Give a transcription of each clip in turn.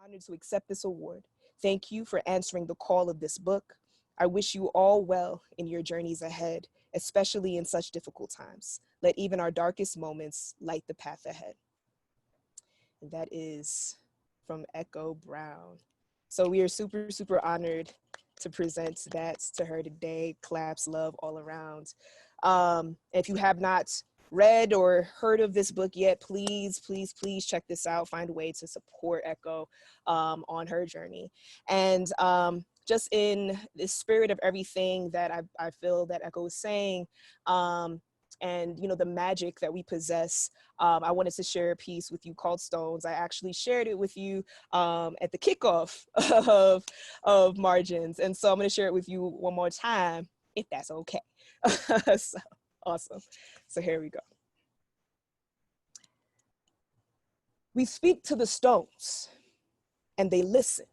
honored to accept this award. Thank you for answering the call of this book. I wish you all well in your journeys ahead, especially in such difficult times. Let even our darkest moments light the path ahead. And that is from Echo Brown. So we are super, super honored to present that to her today. Claps, love all around. If you have not read or heard of this book yet, please, please, please check this out. Find a way to support Echo on her journey. And just in the spirit of everything that I feel that Echo is saying, and the magic that we possess, I wanted to share a piece with you called Stones. I actually shared it with you at the kickoff of Margins, and so I'm going to share it with you one more time, if that's okay. So awesome. So here we go. We speak to the stones, and they listen.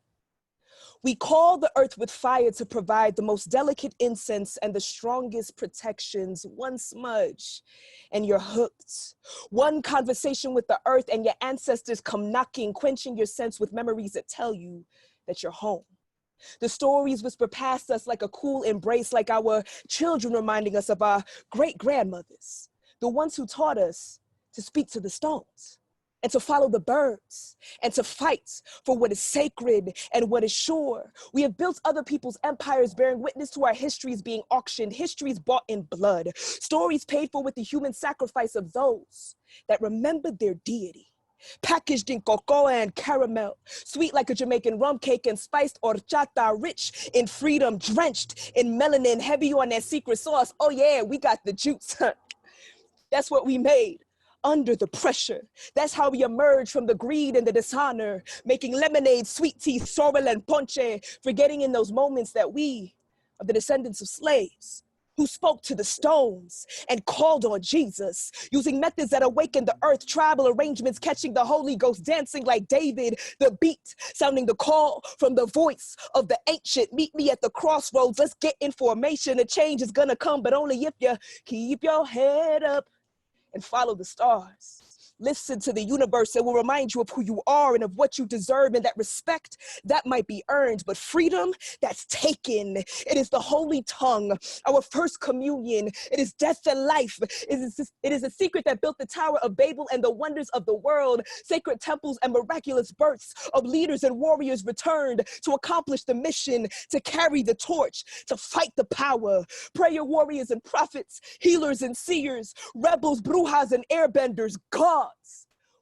We call the earth with fire to provide the most delicate incense and the strongest protections. One smudge and you're hooked. One conversation with the earth and your ancestors come knocking, quenching your sense with memories that tell you that you're home. The stories whisper past us like a cool embrace, like our children reminding us of our great-grandmothers, the ones who taught us to speak to the stones, and to follow the birds, and to fight for what is sacred and what is sure. We have built other people's empires, bearing witness to our histories being auctioned, histories bought in blood, stories paid for with the human sacrifice of those that remembered their deity. Packaged in cocoa and caramel, sweet like a Jamaican rum cake and spiced horchata, rich in freedom, drenched in melanin, heavy on that secret sauce. Oh yeah, we got the juice. That's what we made. Under the pressure. That's how we emerge from the greed and the dishonor, making lemonade, sweet tea, sorrel, and ponche, forgetting in those moments that we are the descendants of slaves who spoke to the stones and called on Jesus, using methods that awakened the earth, tribal arrangements, catching the Holy Ghost, dancing like David, the beat, sounding the call from the voice of the ancient. Meet me at the crossroads. Let's get in formation. A change is gonna come, but only if you keep your head up and follow the stars. Listen to the universe. It will remind you of who you are and of what you deserve, and that respect, that might be earned, but freedom, that's taken. It is the holy tongue, our first communion. It is death and life. It is a secret that built the Tower of Babel and the wonders of the world, sacred temples and miraculous births of leaders and warriors returned to accomplish the mission, to carry the torch, to fight the power. Prayer warriors and prophets, healers and seers, rebels, brujas and airbenders, gods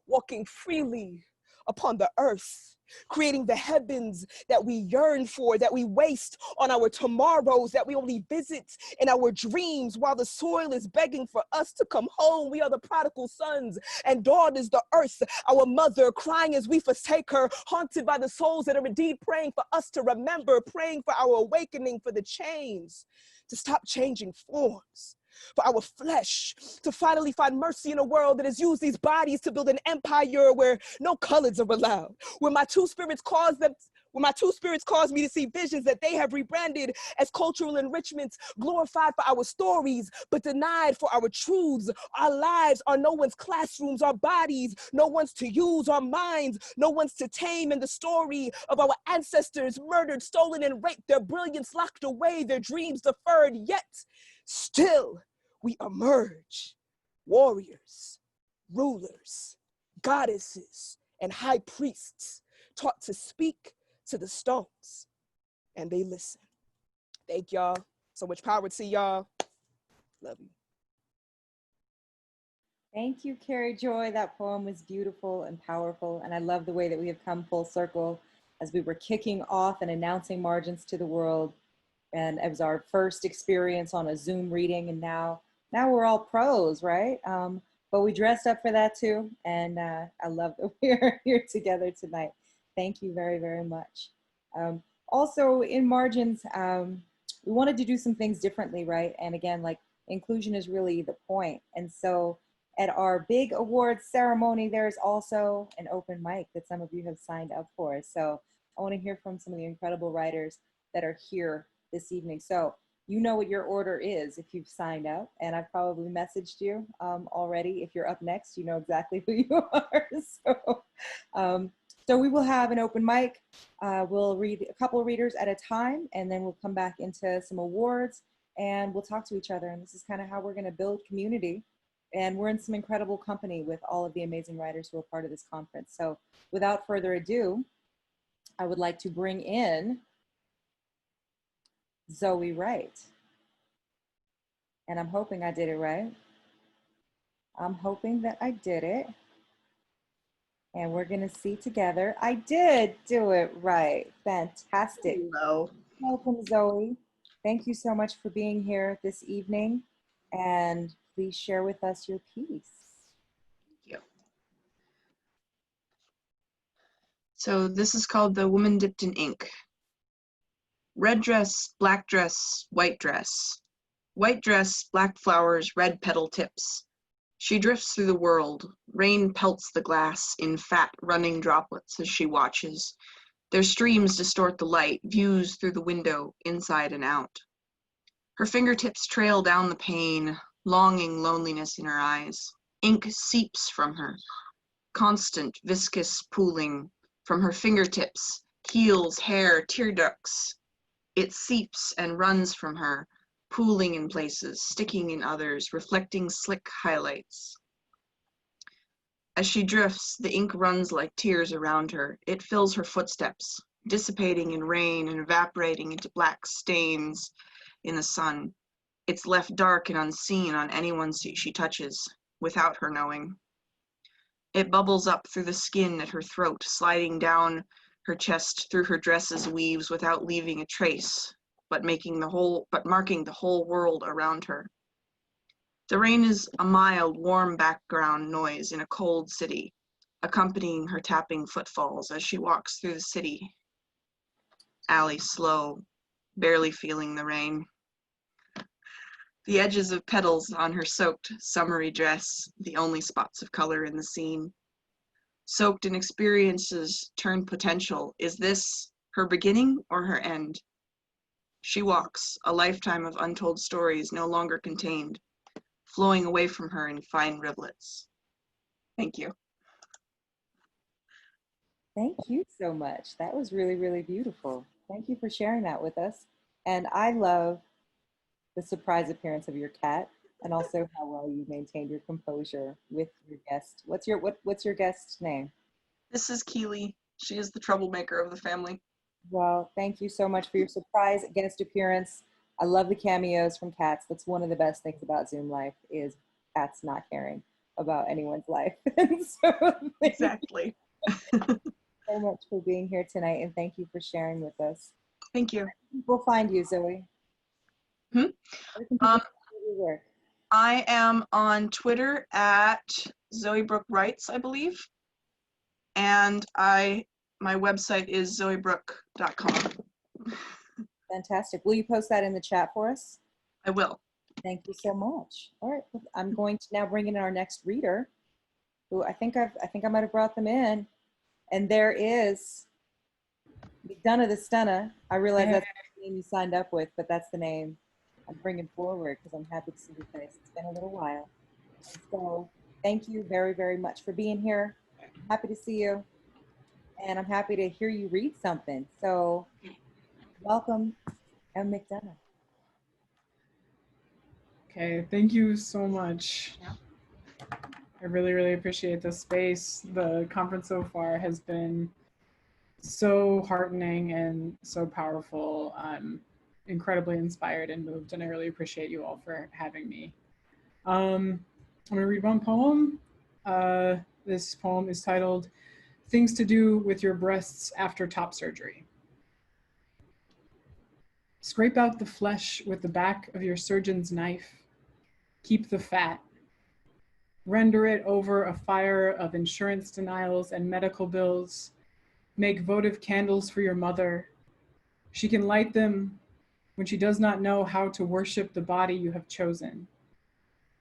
walking freely upon the earth, creating the heavens that we yearn for, that we waste on our tomorrows, that we only visit in our dreams while the soil is begging for us to come home. We are the prodigal sons and daughters, the earth, our mother, crying as we forsake her, haunted by the souls that are indeed praying for us to remember, praying for our awakening, for the chains to stop changing forms, for our flesh to finally find mercy in a world that has used these bodies to build an empire where no colors are allowed, where my two spirits cause me to see visions that they have rebranded as cultural enrichments, glorified for our stories, but denied for our truths. Our lives are no one's classrooms, our bodies, no one's to use, our minds, no one's to tame. And the story of our ancestors murdered, stolen, and raped, their brilliance locked away, their dreams deferred, yet still we emerge, warriors, rulers, goddesses, and high priests, taught to speak to the stones, and they listen. Thank y'all. So much power to y'all. Love you. Thank you, Carrie Joy. That poem was beautiful and powerful, and I love the way that we have come full circle as we were kicking off and announcing Margins to the world, and it was our first experience on a Zoom reading, and now we're all pros, right? But we dressed up for that too, and I love that we're here together tonight. Thank you very, very much. Also in Margins, we wanted to do some things differently, right? And again, like, inclusion is really the point. And so at our big awards ceremony, there's also an open mic that some of you have signed up for. So I want to hear from some of the incredible writers that are here this evening. So you know what your order is if you've signed up, and I've probably messaged you already. If you're up next, you know exactly who you are. So So we will have an open mic. We'll read a couple of readers at a time, and then we'll come back into some awards, and we'll talk to each other. And this is kind of how we're going to build community. And we're in some incredible company with all of the amazing writers who are part of this conference. So without further ado, I would like to bring in Zoe Wright. And I'm hoping I did it right. I'm hoping that I did it. And we're going to see together. I did do it right. Fantastic. Hello. Welcome, Zoe. Thank you so much for being here this evening. And please share with us your piece. Thank you. So this is called The Woman Dipped in Ink. Red dress, black dress, white dress. White dress, black flowers, red petal tips. She drifts through the world. Rain pelts the glass in fat, running droplets as she watches. Their streams distort the light, views through the window, inside and out. Her fingertips trail down the pane, longing loneliness in her eyes. Ink seeps from her. Constant, viscous pooling from her fingertips, heels, hair, tear ducts. It seeps and runs from her, pooling in places, sticking in others, reflecting slick highlights. As she drifts, the ink runs like tears around her. It fills her footsteps, dissipating in rain and evaporating into black stains in the sun. It's left dark and unseen on anyone she touches, without her knowing. It bubbles up through the skin at her throat, sliding down her chest through her dress's weaves without leaving a trace, but marking the whole world around her. The rain is a mild, warm background noise in a cold city, accompanying her tapping footfalls as she walks through the city alley slow, barely feeling the rain. The edges of petals on her soaked, summery dress, the only spots of color in the scene. Soaked in experiences turned potential. Is this her beginning or her end? She walks, a lifetime of untold stories no longer contained, flowing away from her in fine rivulets. Thank you. Thank you so much. That was really, really beautiful. Thank you for sharing that with us. And I love the surprise appearance of your cat, and also how well you maintained your composure with your guest. What's your guest's name? This is Keely. She is the troublemaker of the family. Well, thank you so much for your surprise guest appearance. I love the cameos from cats. That's one of the best things about Zoom life is cats not caring about anyone's life. So Exactly. thank you so much for being here tonight, and thank you for sharing with us. Thank you. We'll find you, Zoe. Where can people find your work? I am on Twitter at Zoe Brooke Writes, I believe. And my website is zoebrooke.com. Fantastic. Will you post that in the chat for us? I will. Thank you so much. All right, I'm going to now bring in our next reader, who I think I might have brought them in, and there is McDonough the Stunner. I realize that's the name you signed up with, but that's the name I'm bringing forward because I'm happy to see your face. It's been a little while. So thank you very, very much for being here. I'm happy to see you, and I'm happy to hear you read something. So welcome, M. McDonough. Okay, thank you so much. I really, really appreciate the space. The conference so far has been so heartening and so powerful. I'm incredibly inspired and moved, and I really appreciate you all for having me. I'm gonna read one poem. This poem is titled Things to Do with Your Breasts After Top Surgery. Scrape out the flesh with the back of your surgeon's knife. Keep the fat. Render it over a fire of insurance denials and medical bills. Make votive candles for your mother. She can light them when she does not know how to worship the body you have chosen.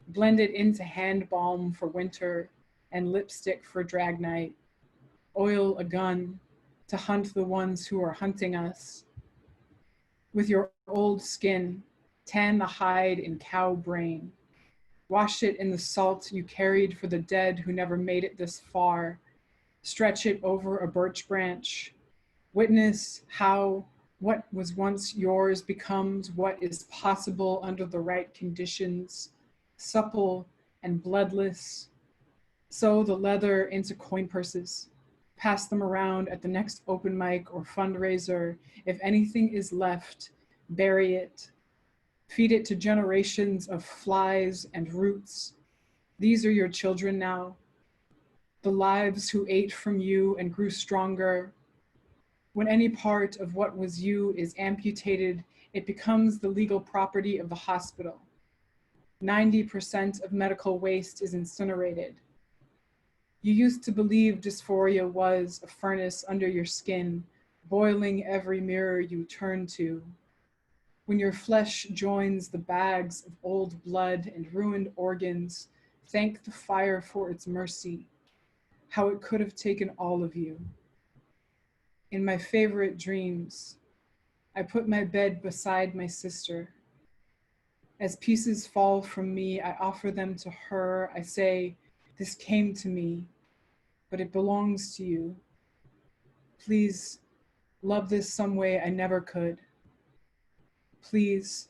Blend it into hand balm for winter and lipstick for drag night. Oil a gun to hunt the ones who are hunting us. With your old skin, tan the hide in cow brain. Wash it in the salt you carried for the dead who never made it this far. Stretch it over a birch branch. Witness how what was once yours becomes what is possible under the right conditions, supple and bloodless. Sew the leather into coin purses. Pass them around at the next open mic or fundraiser. If anything is left, bury it. Feed it to generations of flies and roots. These are your children now. The lives who ate from you and grew stronger. When any part of what was you is amputated, it becomes the legal property of the hospital. 90% of medical waste is incinerated. You used to believe dysphoria was a furnace under your skin, boiling every mirror you turn to. When your flesh joins the bags of old blood and ruined organs, thank the fire for its mercy, how it could have taken all of you. In my favorite dreams, I put my bed beside my sister. As pieces fall from me, I offer them to her. I say, this came to me, but it belongs to you. Please love this some way I never could. Please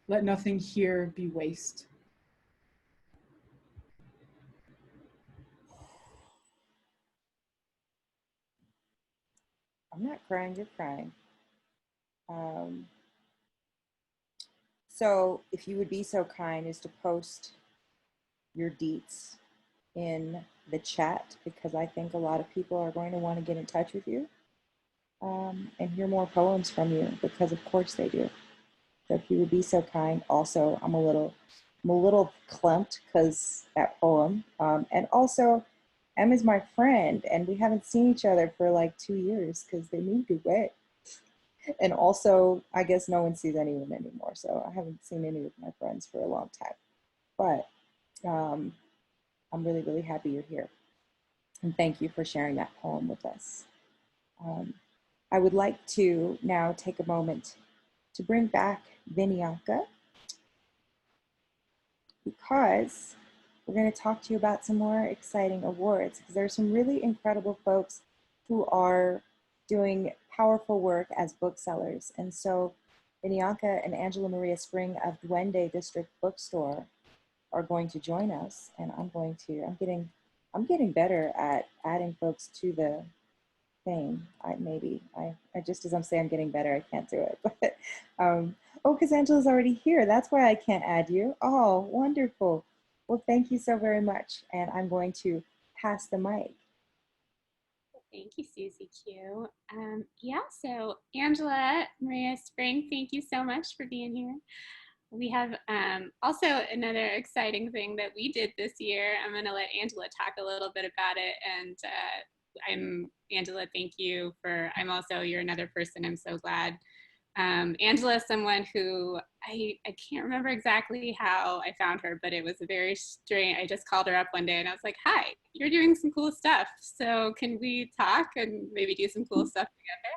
let nothing here be waste. I'm not crying, you're crying. So if you would be so kind as to post your deets in the chat, because I think a lot of people are going to want to get in touch with you and hear more poems from you, because of course they do. So if you would be so kind. Also, I'm a little clumped because that poem, and also Emma's my friend, and we haven't seen each other for like 2 years because they moved away. And also, I guess no one sees anyone anymore, so I haven't seen any of my friends for a long time. But I'm really, really happy you're here. And thank you for sharing that poem with us. I would like to now take a moment to bring back Vinyanka, because we're going to talk to you about some more exciting awards, because there are some really incredible folks who are doing powerful work as booksellers. And so Vinyanka and Angela Maria Spring of Duende District Bookstore are going to join us, and I'm getting better at adding folks to the thing. I just, as I'm saying I'm getting better, I can't do it. But oh, because Angela's already here. That's why I can't add you. Oh, wonderful. Well, thank you so very much. And I'm going to pass the mic. Thank you, Susie Q. Yeah, so Angela Maria Spring, thank you so much for being here. We have also another exciting thing that we did this year. I'm going to let Angela talk a little bit about it. And Angela, thank you for, you're another person I'm so glad. Angela is someone who I can't remember exactly how I found her, but it was a very strange, I just called her up one day and I was like, hi, you're doing some cool stuff. So can we talk and maybe do some cool stuff together?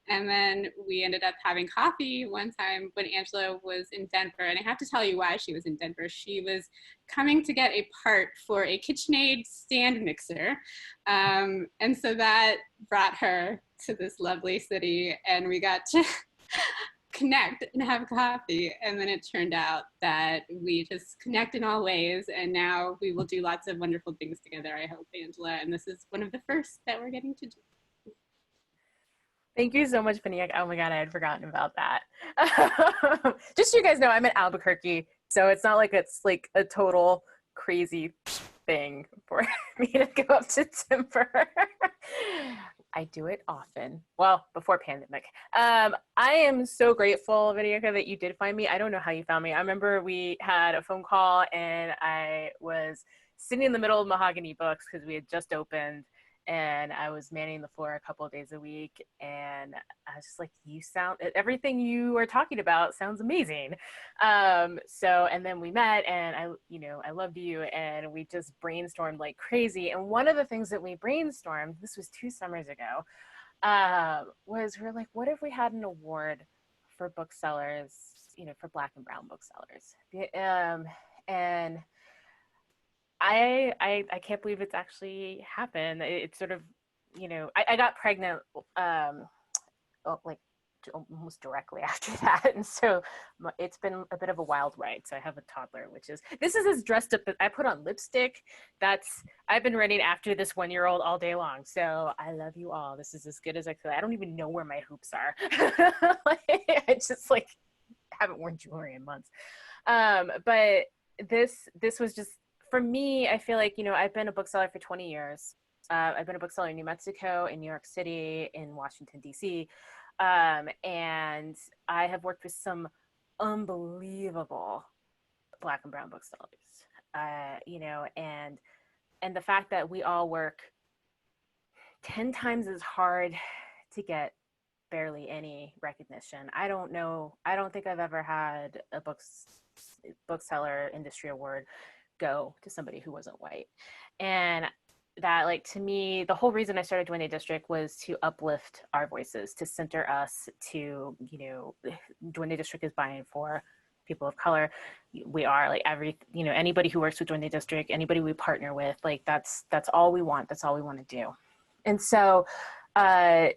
And then we ended up having coffee one time when Angela was in Denver. And I have to tell you why she was in Denver. She was coming to get a part for a KitchenAid stand mixer. And so that brought her to this lovely city, and we got to connect and have coffee. And then it turned out that we just connect in all ways. And now we will do lots of wonderful things together, I hope, Angela. And this is one of the first that we're getting to do. Thank you so much, Panique. Oh my God, I had forgotten about that. Just so you guys know, I'm in Albuquerque, so it's not like it's like a total crazy thing for me to go up to Denver. I do it often. Well, before pandemic. I am so grateful, Vidyaka, that you did find me. I don't know how you found me. I remember we had a phone call and I was sitting in the middle of Mahogany Books because we had just opened, and I was manning the floor a couple of days a week, and I was just like, everything you are talking about sounds amazing. And then we met, and I loved you, and we just brainstormed like crazy. And one of the things that we brainstormed, this was 2 summers ago, was we're like, what if we had an award for booksellers, for Black and brown booksellers? And I can't believe it's actually happened. It's sort of, you know, I got pregnant like almost directly after that, and so it's been a bit of a wild ride. So I have a toddler, this is as dressed up as I put on lipstick. I've been running after this 1-year-old all day long. So I love you all. This is as good as I could. I don't even know where my hoops are. I just like haven't worn jewelry in months. But this was just, for me, I feel like, you know, I've been a bookseller for 20 years. I've been a bookseller in New Mexico, in New York City, in Washington, D.C. And I have worked with some unbelievable Black and brown booksellers, you know, and the fact that we all work 10 times as hard to get barely any recognition. I don't think I've ever had a bookseller industry award go to somebody who wasn't white. And that, like, to me, the whole reason I started Duende District was to uplift our voices, to center us, to, you know, Duende District is buying for people of color. We are, like, you know, anybody who works with Duende District, anybody we partner with, like, that's all we want. That's all we want to do. And so I'm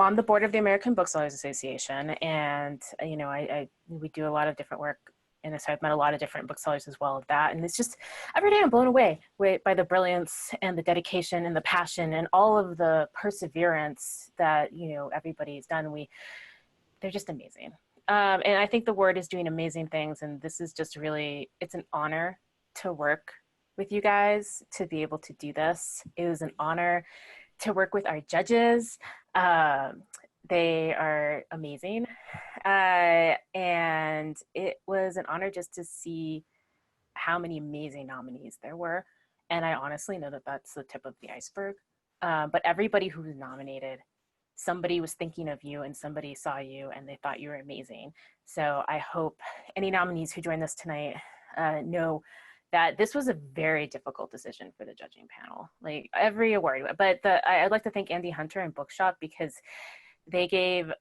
on the board of the American Booksellers Association, and, you know, we do a lot of different work. And so I've met a lot of different booksellers as well of that. And it's just, every day I'm blown away by the brilliance and the dedication and the passion and all of the perseverance that, you know, everybody's done. They're just amazing. And I think the word is doing amazing things. And this is just really, it's an honor to work with you guys, to be able to do this. It was an honor to work with our judges. They are amazing. And it was an honor just to see how many amazing nominees there were. And I honestly know that that's the tip of the iceberg. But everybody who was nominated, somebody was thinking of you and somebody saw you and they thought you were amazing. So I hope any nominees who joined us tonight know that this was a very difficult decision for the judging panel, like every award. But I'd like to thank Andy Hunter and Bookshop, because they gave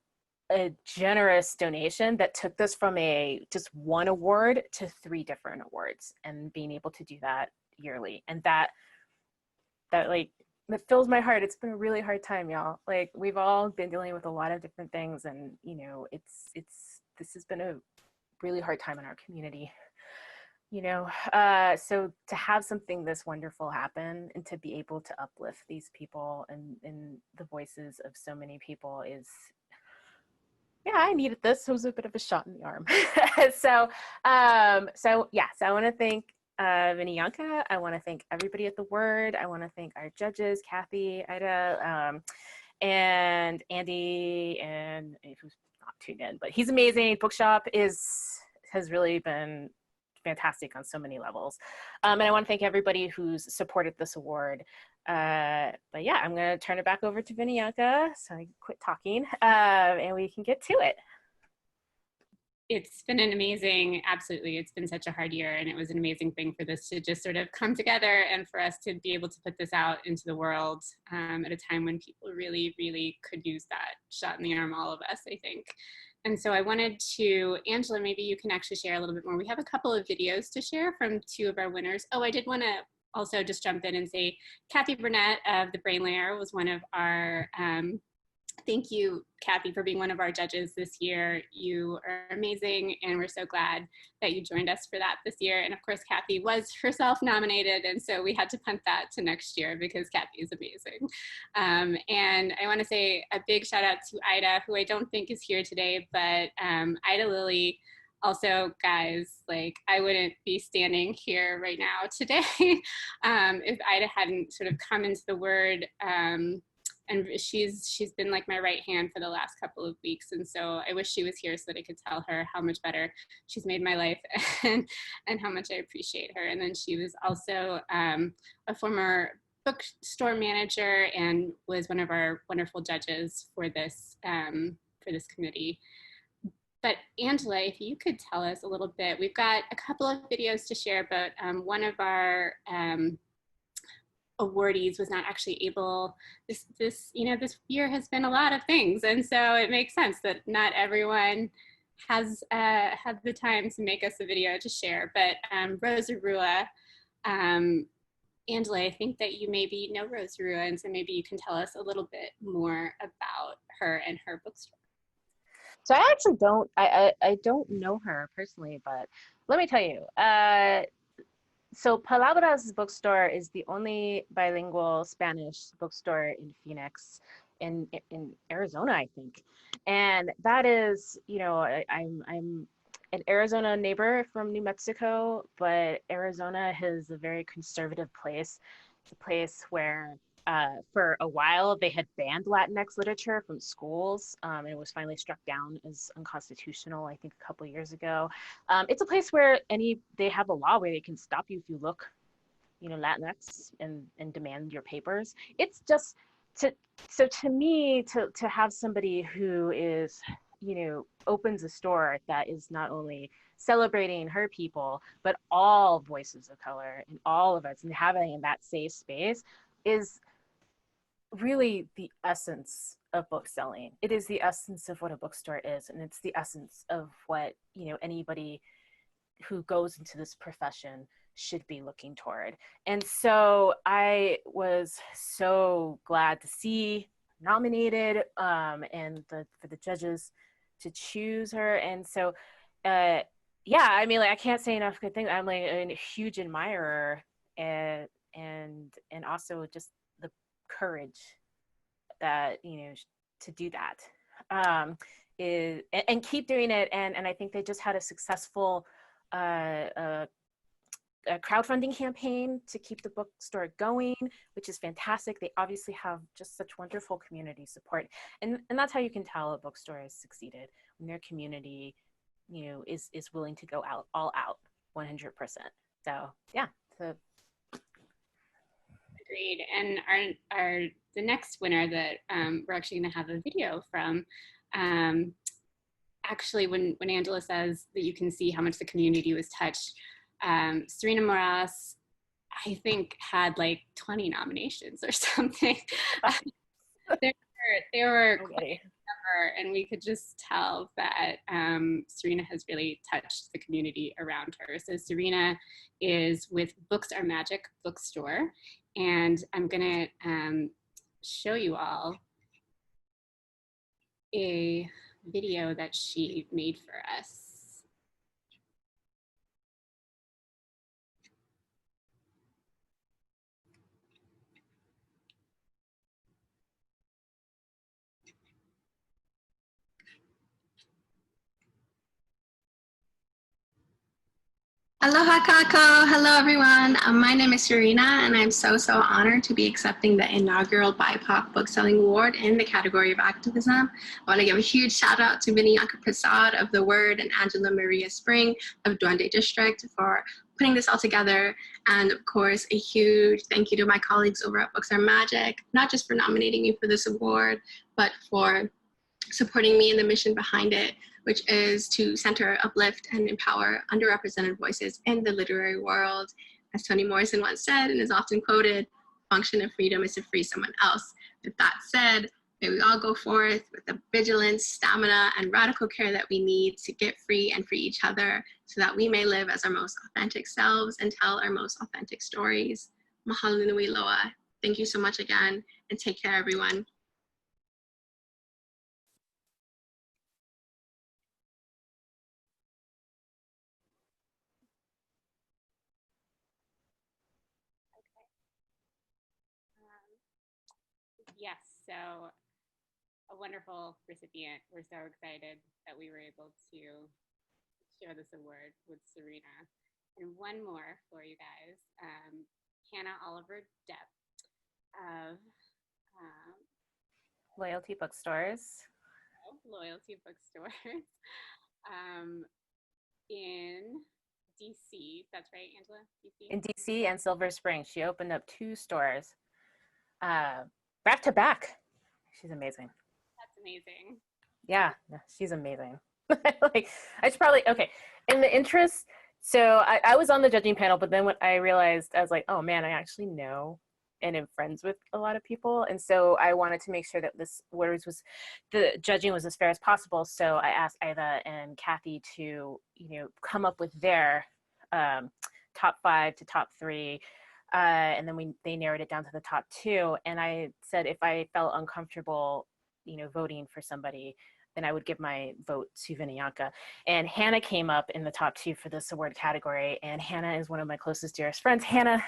a generous donation that took this from just one award to 3 different awards, and being able to do that yearly. And that fills my heart. It's been a really hard time, y'all. Like, we've all been dealing with a lot of different things, and, you know, this has been a really hard time in our community, you know. So to have something this wonderful happen and to be able to uplift these people and the voices of so many people is, yeah, I needed this. It was a bit of a shot in the arm. So I want to thank Vinyanka. I want to thank everybody at The Word. I want to thank our judges, Kathy, Ida, and Andy, and who's not tuned in, but he's amazing. Bookshop has really been fantastic on so many levels. And I want to thank everybody who's supported this award. But yeah, I'm going to turn it back over to Vinyanka, so I can quit talking, and we can get to it. It's been it's been such a hard year, and it was an amazing thing for this to just sort of come together and for us to be able to put this out into the world at a time when people really, really could use that shot in the arm, all of us, I think. And so I wanted to, Angela, maybe you can actually share a little bit more. We have a couple of videos to share from 2 of our winners. Oh, I did want to also just jump in and say Kathy Burnett of The Brain Layer was one of our, thank you, Kathy, for being one of our judges this year. You are amazing, and we're so glad that you joined us for that this year. And of course, Kathy was herself nominated, and so we had to punt that to next year because Kathy is amazing. And I want to say a big shout out to Ida, who I don't think is here today, but Ida Lilly. Also, guys, like, I wouldn't be standing here right now today if Ida hadn't sort of come into The Word. And she's been like my right hand for the last couple of weeks. And so I wish she was here so that I could tell her how much better she's made my life and how much I appreciate her. And then she was also a former bookstore manager and was one of our wonderful judges for this committee. But Angela, if you could tell us a little bit, we've got a couple of videos to share, but one of our awardees was not actually able, this year has been a lot of things. And so it makes sense that not everyone has had the time to make us a video to share. But Rosa Rua Angela, I think that you maybe know Rose Ruins, and maybe you can tell us a little bit more about her and her bookstore. So I actually don't, I don't know her personally, but let me tell you. So Palabras bookstore is the only bilingual Spanish bookstore in Phoenix, in Arizona, I think. And that is, you know, I'm an Arizona neighbor from New Mexico, but Arizona is a very conservative place. It's a place where for a while they had banned Latinx literature from schools, and it was finally struck down as unconstitutional, I think, a couple of years ago. It's a place where they have a law where they can stop you if you look, you know, Latinx, and demand your papers. It's just to so to me to have somebody who is, you know, opens a store that is not only celebrating her people but all voices of color and all of us, and having that safe space is really the essence of book selling. It is the essence of what a bookstore is, and it's the essence of what, you know, anybody who goes into this profession should be looking toward. And so I was so glad to see nominated, and for the judges to choose her. And so yeah, I mean, like, I can't say enough good things. I'm like a huge admirer, and also just the courage that, you know, to do that, is, and keep doing it. And I think they just had a successful a crowdfunding campaign to keep the bookstore going, which is fantastic. They obviously have just such wonderful community support, and that's how you can tell a bookstore has succeeded, when their community, you know, is willing to go out all out 100%. So yeah, so Agreed. And our the next winner that we're actually going to have a video from. Actually, when Angela says that you can see how much the community was touched, Serena Moras, I think, had like 20 nominations or something. They were quite clever, and we could just tell that Serena has really touched the community around her. So Serena is with Books Are Magic Bookstore, and I'm gonna show you all a video that she made for us. Aloha kako. Hello, everyone. My name is Serena, and I'm so honored to be accepting the inaugural BIPOC Bookselling Award in the category of activism. I want to give a huge shout out to Vinayaka Prasad of The Word and Angela Maria Spring of Duende District for putting this all together. And of course, a huge thank you to my colleagues over at Books Are Magic, not just for nominating me for this award, but for supporting me in the mission behind it, which is to center, uplift, and empower underrepresented voices in the literary world. As Toni Morrison once said, and is often quoted, function of freedom is to free someone else. With that said, may we all go forth with the vigilance, stamina, and radical care that we need to get free and free each other, so that we may live as our most authentic selves and tell our most authentic stories. Mahalo nui loa. Thank you so much again, and take care, everyone. Yes, so a wonderful recipient. We're so excited that we were able to share this award with Serena. And one more for you guys, Hannah Oliver Depp of Loyalty Bookstores. Loyalty Bookstores in DC. That's right, Angela? DC? In DC and Silver Spring. She opened up 2 stores back to back. She's amazing. That's amazing. Yeah, she's amazing. Like, I should probably, okay, in the interest, so I was on the judging panel, but then when I realized, I was like, oh man, I actually know and am friends with a lot of people, and so I wanted to make sure that the judging was as fair as possible. So I asked Ida and Kathy to, you know, come up with their top 5 to top 3. And then they narrowed it down to the top 2. And I said, if I felt uncomfortable, voting for somebody, then I would give my vote to Vinayaka. And Hannah came up in the top 2 for this award category. And Hannah is one of my closest, dearest friends. Hannah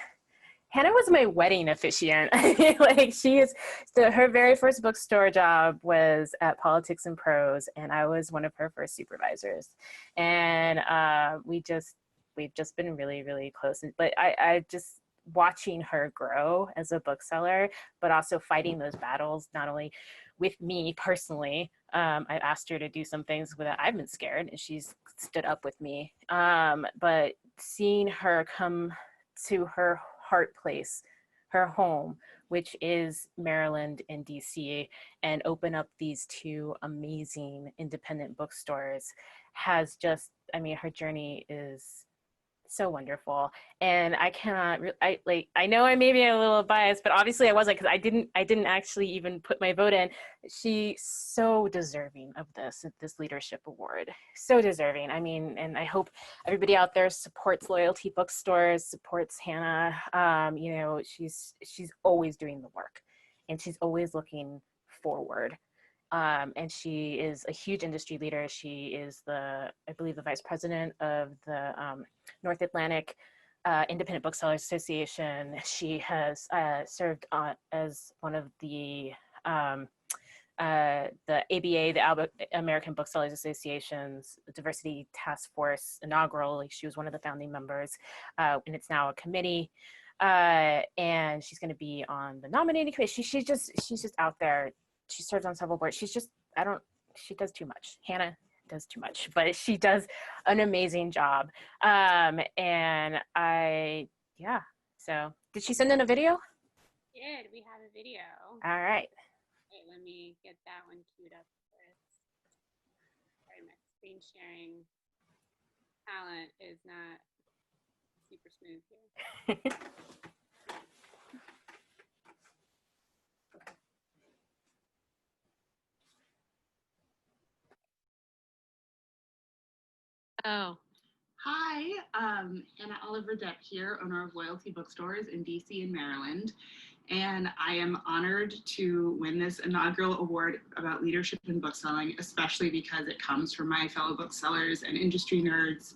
was my wedding officiant. Like, she is, her very first bookstore job was at Politics and Prose, and I was one of her first supervisors. And we've just been really, really close. But I just, watching her grow as a bookseller, but also fighting those battles, not only with me personally. I asked her to do some things that I've been scared, and she's stood up with me. But seeing her come to her heart place, her home, which is Maryland and DC, and open up these 2 amazing independent bookstores, has just, her journey is so wonderful. And I cannot, I know I may be a little biased, but obviously I wasn't, because I didn't actually even put my vote in. She's so deserving of this leadership award. So deserving. And I hope everybody out there supports Loyalty Bookstores, supports Hannah. She's always doing the work, and she's always looking forward. And she is a huge industry leader. She is I believe, the vice president of the North Atlantic Independent Booksellers Association. She has served as one of the ABA, the American Booksellers Association's Diversity Task Force inaugural. Like, she was one of the founding members, and it's now a committee. And she's going to be on the nominating committee. She's just out there. She serves on several boards. She does too much. Hannah does too much, but she does an amazing job. So did she send in a video? We have a video. All right. Wait, let me get that one queued up first. Sorry, my screen sharing talent is not super smooth here. Oh. Hi, Anna Oliver Depp here, owner of Loyalty Bookstores in DC and Maryland. And I am honored to win this inaugural award about leadership in bookselling, especially because it comes from my fellow booksellers and industry nerds.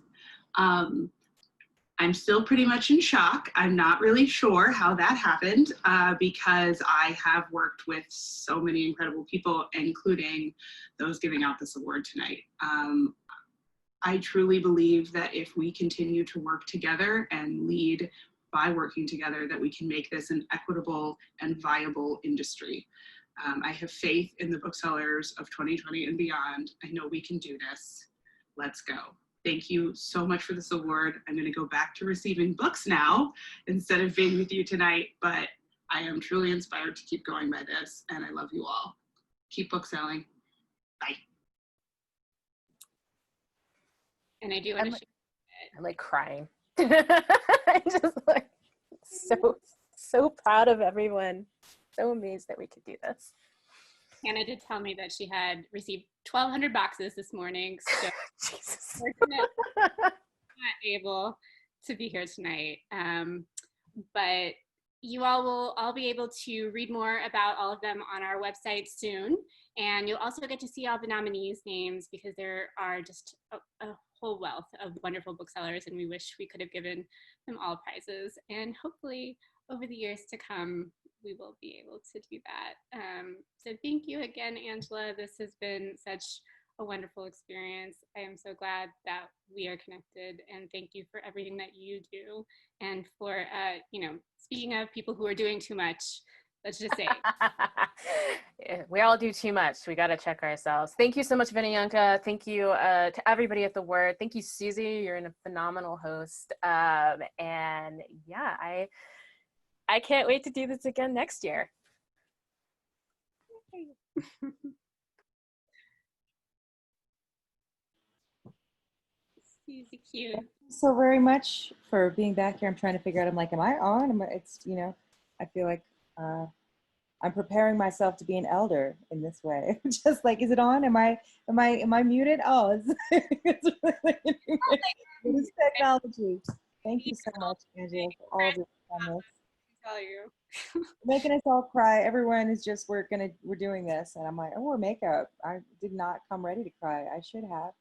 I'm still pretty much in shock. I'm not really sure how that happened because I have worked with so many incredible people, including those giving out this award tonight. I truly believe that if we continue to work together and lead by working together, that we can make this an equitable and viable industry. I have faith in the booksellers of 2020 and beyond. I know we can do this. Let's go. Thank you so much for this award. I'm going to go back to receiving books now instead of being with you tonight, but I am truly inspired to keep going by this, and I love you all. Keep bookselling. Bye. And I do want to I'm like crying. I'm just like so proud of everyone. So amazed that we could do this. Hannah did tell me that she had received 1,200 boxes this morning, so Jesus. not able to be here tonight. But you all will all be able to read more about all of them on our website soon. And you'll also get to see all the nominees' names, because there are just a whole wealth of wonderful booksellers, and we wish we could have given them all prizes. And hopefully over the years to come, we will be able to do that. So thank you again, Angela. This has been such a wonderful experience. I am so glad that we are connected, and thank you for everything that you do. And for, speaking of people who are doing too much, let's just say. We all do too much. We got to check ourselves. Thank you so much, Vinayaka. Thank you to everybody at the Word. Thank you, Suzi. You're a phenomenal host. And yeah, I can't wait to do this again next year. Suzi, cute. So very much for being back here. I'm trying to figure out, I'm like, am I on? I feel like I'm preparing myself to be an elder in this way. Just like, is it on? Am I muted? Oh, it's technology. Thank you so much, Angela, for all of your comments. Tell you. Making us all cry. Everyone is just, we're doing this. And I'm like, oh, we're makeup. I did not come ready to cry. I should have.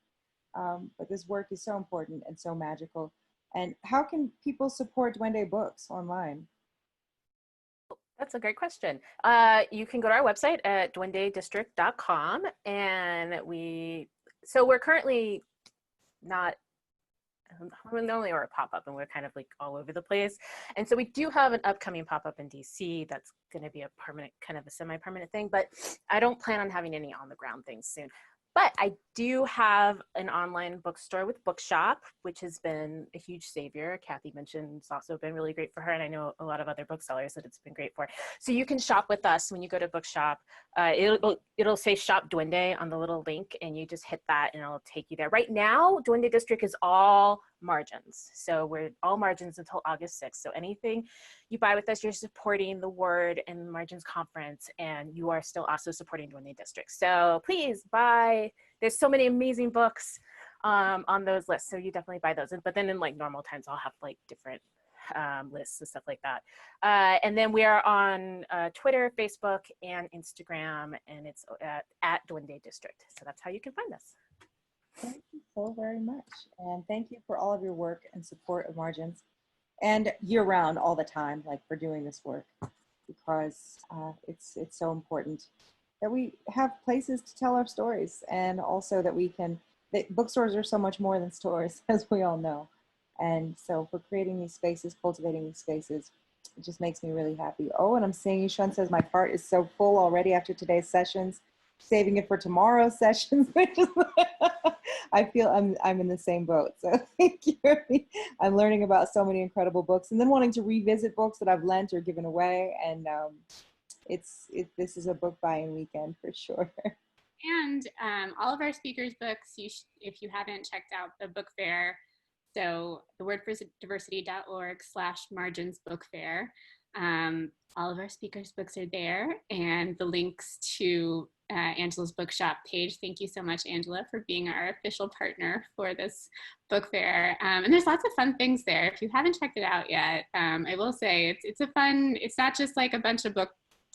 But this work is so important and so magical. And how can people support Duende Books online? That's a great question. You can go to our website at duendedistrict.com, and we're currently not, we normally are a pop-up, and we're kind of like all over the place. And so we do have an upcoming pop-up in DC that's going to be a permanent, kind of a semi-permanent thing, but I don't plan on having any on the ground things soon. But I do have an online bookstore with Bookshop, which has been a huge savior. Kathy mentioned it's also been really great for her, and I know a lot of other booksellers that it's been great for. So you can shop with us when you go to Bookshop. It'll say Shop Duende on the little link, and you just hit that, and it'll take you there. Right now, Duende District is all margins. So we're all margins until August 6th. So anything you buy with us, you're supporting the Word and Margins Conference, and you are still also supporting Duende District. So please buy. There's so many amazing books on those lists, so you definitely buy those. But then in like normal times, I'll have like different lists and stuff like that. And then we are on Twitter, Facebook, and Instagram, and it's at Duende District. So that's how you can find us. Thank you so very much. And thank you for all of your work and support of Margins, and year-round, all the time, like for doing this work, because it's so important that we have places to tell our stories, and also that bookstores are so much more than stores, as we all know. And so for creating these spaces, cultivating these spaces, it just makes me really happy. Oh, and I'm seeing Yishun says my cart is so full already after today's sessions, saving it for tomorrow's sessions, which is, I feel I'm in the same boat. So thank you. I'm learning about so many incredible books, and then wanting to revisit books that I've lent or given away. And this is a book buying weekend for sure. And all of our speakers' books, if you haven't checked out the book fair, so thewordfordiversity.org/margins book fair. All of our speakers' books are there, and the links to Angela's Bookshop page. Thank you so much, Angela, for being our official partner for this book fair. And there's lots of fun things there. If you haven't checked it out yet, I will say it's not just like a bunch of book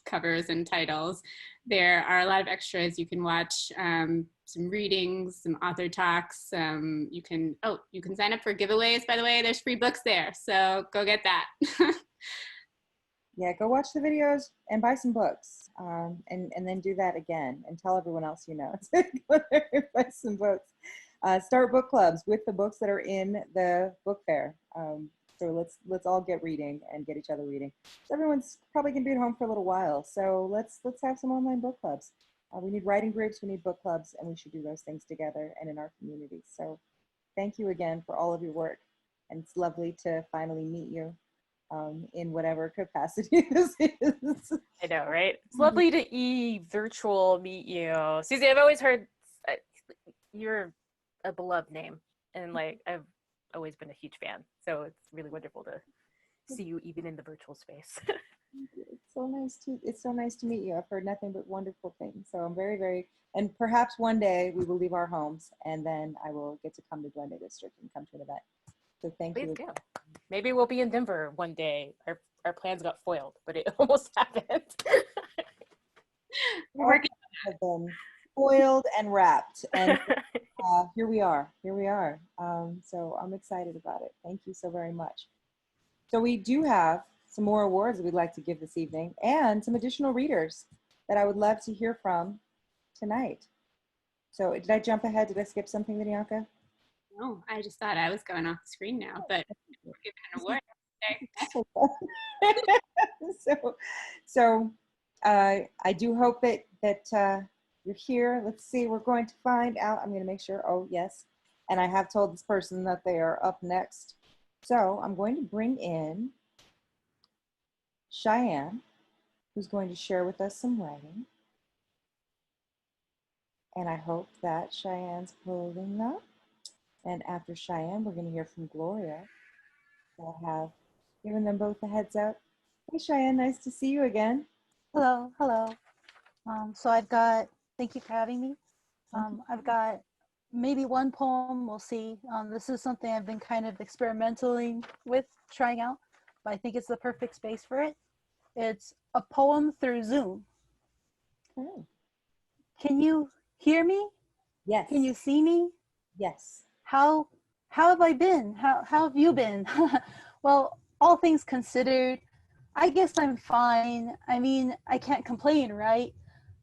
covers and titles. There are a lot of extras. You can watch some readings, some author talks. You can sign up for giveaways, by the way. There's free books there, so go get that. Yeah, go watch the videos and buy some books, and then do that again and tell everyone else you know. Go there and buy some books. Start book clubs with the books that are in the book fair. So let's all get reading and get each other reading. So everyone's probably gonna be at home for a little while. So let's have some online book clubs. We need writing groups, we need book clubs, and we should do those things together and in our community. So thank you again for all of your work. And it's lovely to finally meet you in whatever capacity this is. I know, right? It's lovely to virtual meet you. Suzi, I've always heard you're a beloved name, and like I've always been a huge fan. So it's really wonderful to see you even in the virtual space. It's so nice to meet you. I've heard nothing but wonderful things. So I'm very, very, and perhaps one day we will leave our homes, and then I will get to come to Duende District and come to an event. So thank you. Please do. Maybe we'll be in Denver one day. Our plans got foiled, but it almost happened. Our plans have been foiled and wrapped, and here we are. So I'm excited about it. Thank you so very much. So we do have some more awards that we'd like to give this evening, and some additional readers that I would love to hear from tonight. So did I jump ahead? Did I skip something, Vidyanka? No, I just thought I was going off the screen now, but we're giving an award. So I do hope that you're here. Let's see, we're going to find out. I'm going to make sure. Oh, yes. And I have told this person that they are up next. So I'm going to bring in Cheyenne, who's going to share with us some writing. And I hope that Cheyenne's pulling up. And after Cheyenne, we're going to hear from Gloria. So I have given them both a heads up. Hey, Cheyenne, nice to see you again. Hello. So thank you for having me. I've got maybe one poem, we'll see. This is something I've been kind of experimentally with, trying out, but I think it's the perfect space for it. It's a poem through Zoom. Oh. Can you hear me? Yes. Can you see me? Yes. How have I been? How have you been? Well, all things considered, I guess I'm fine. I mean, I can't complain, right?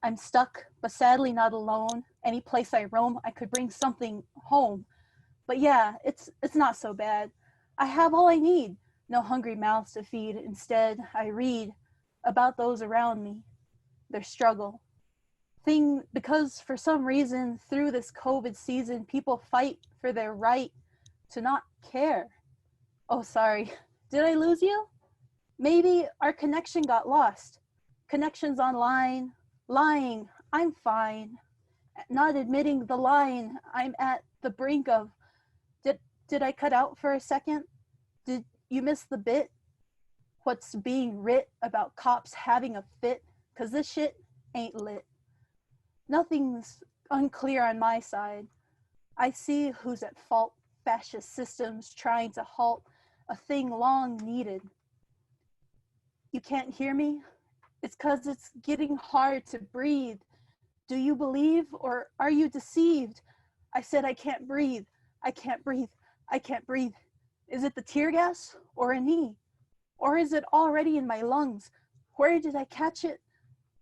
I'm stuck, but sadly not alone. Any place I roam, I could bring something home. But yeah, it's not so bad. I have all I need. No hungry mouths to feed. Instead, I read about those around me, their struggle. Because for some reason through this COVID season, people fight for their right to not care. Oh, sorry. Did I lose you? Maybe our connection got lost. Connections online, lying, I'm fine. Not admitting the line I'm at the brink of. Did I cut out for a second? Did you miss the bit? What's being writ about cops having a fit? 'Cause this shit ain't lit. Nothing's unclear on my side. I see who's at fault. Fascist systems trying to halt a thing long needed. You can't hear me? It's 'cause it's getting hard to breathe. Do you believe or are you deceived? I said I can't breathe. I can't breathe. I can't breathe. Is it the tear gas or a knee? Or is it already in my lungs? Where did I catch it?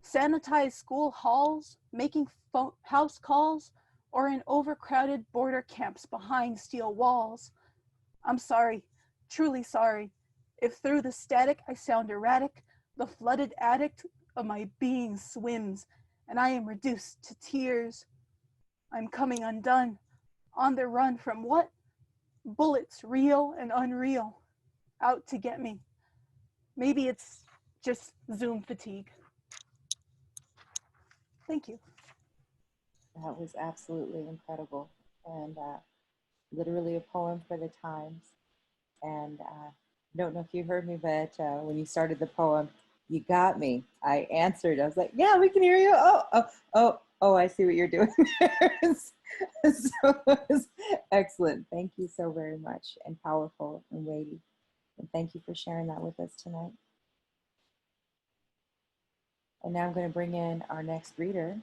Sanitized school halls, making house calls, or in overcrowded border camps behind steel walls? I'm sorry, truly sorry. If through the static I sound erratic, the flooded addict of my being swims, and I am reduced to tears. I'm coming undone, on the run from what? Bullets real and unreal, out to get me. Maybe it's just Zoom fatigue. Thank you. That was absolutely incredible, and literally a poem for the times. And I don't know if you heard me, but when you started the poem, you got me. I answered. I was like, "Yeah, we can hear you." Oh, I see what you're doing there. So it was excellent. Thank you so very much, and powerful and weighty. And thank you for sharing that with us tonight. And now I'm going to bring in our next reader.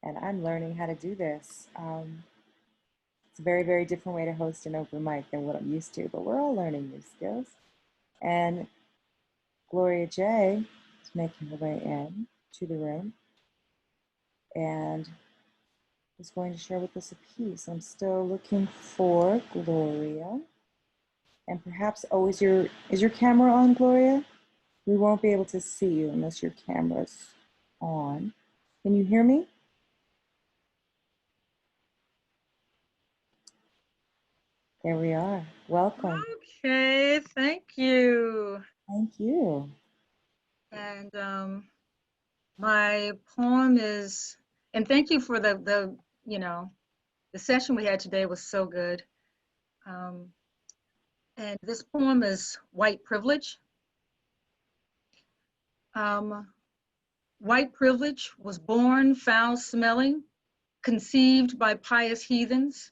And I'm learning how to do this. It's a very, very different way to host an open mic than what I'm used to, but we're all learning new skills. And Gloria J is making her way in to the room and is going to share with us a piece. I'm still looking for Gloria. And perhaps, is your camera on, Gloria? We won't be able to see you unless your camera's on. Can you hear me? There we are. Welcome. Okay, thank you. Thank you. And my poem is, and thank you for the session we had today was so good. And this poem is White Privilege. White privilege was born foul-smelling, conceived by pious heathens,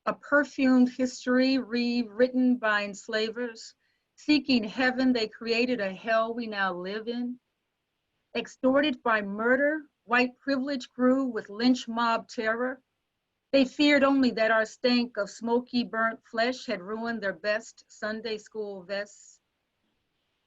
a perfumed history rewritten by enslavers. Seeking heaven, they created a hell we now live in. Extorted by murder, white privilege grew with lynch mob terror. They feared only that our stank of smoky burnt flesh had ruined their best Sunday school vests.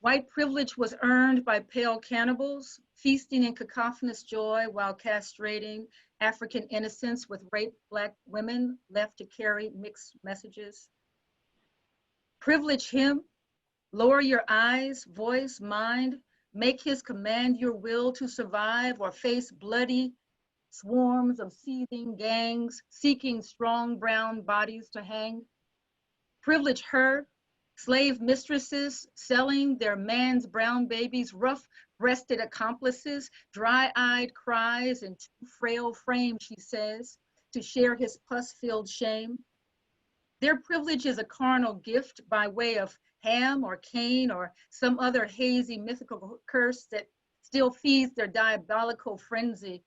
White privilege was earned by pale cannibals, feasting in cacophonous joy while castrating African innocents with raped Black women left to carry mixed messages. Privilege him, lower your eyes, voice, mind, make his command your will to survive or face bloody swarms of seething gangs seeking strong brown bodies to hang. Privilege her, slave mistresses selling their man's brown babies, rough-breasted accomplices, dry-eyed cries and too frail frame, she says, to share his pus-filled shame. Their privilege is a carnal gift by way of Ham or Cain or some other hazy mythical curse that still feeds their diabolical frenzy,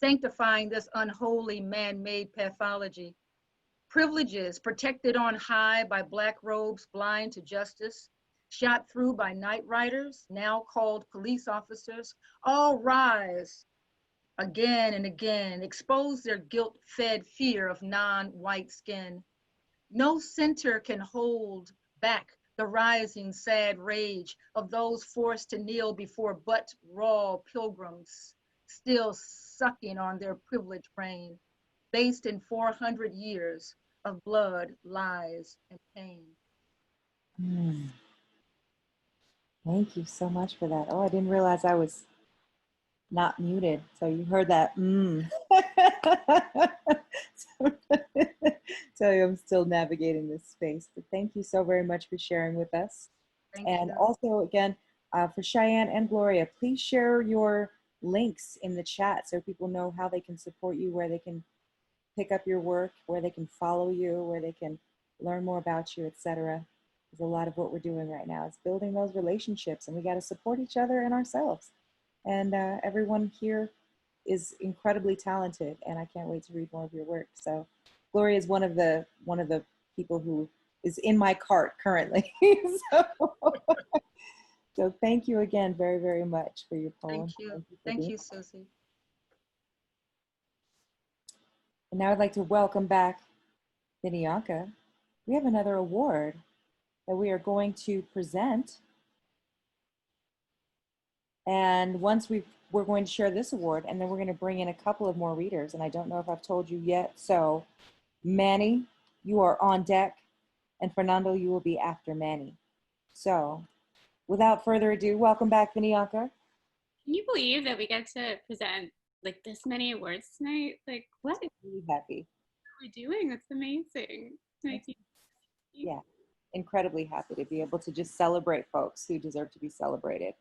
sanctifying this unholy man-made pathology. Privileges protected on high by black robes blind to justice, shot through by night riders, now called police officers, all rise again and again, expose their guilt-fed fear of non-white skin. No center can hold back the rising sad rage of those forced to kneel before but raw pilgrims, still sucking on their privilege reign, based in 400 years of blood, lies, and pain. Thank you so much for that. Oh, I didn't realize I was not muted. So you heard that. So I'm still navigating this space. But thank you so very much for sharing with us. Thank And you. also, again, for Cheyenne and Gloria, please share your links in the chat so people know how they can support you, where they can pick up your work, where they can follow you, where they can learn more about you, etc. Because a lot of what we're doing right now is building those relationships, and we got to support each other and ourselves. And everyone here is incredibly talented, and I can't wait to read more of your work. So Gloria is one of the people who is in my cart currently. So thank you again very, very much for your poem. Thank you. Thank you, Susie. And now I'd like to welcome back Bianca. We have another award that we are going to present. And once we're going to share this award, and then we're going to bring in a couple of more readers. And I don't know if I've told you yet. So Manny, you are on deck, and Fernando, you will be after Manny. So without further ado, welcome back, Bianca. Can you believe that we get to present like this many awards tonight? Like, what? Really happy. What are we doing? That's amazing. Yeah, incredibly happy to be able to just celebrate folks who deserve to be celebrated.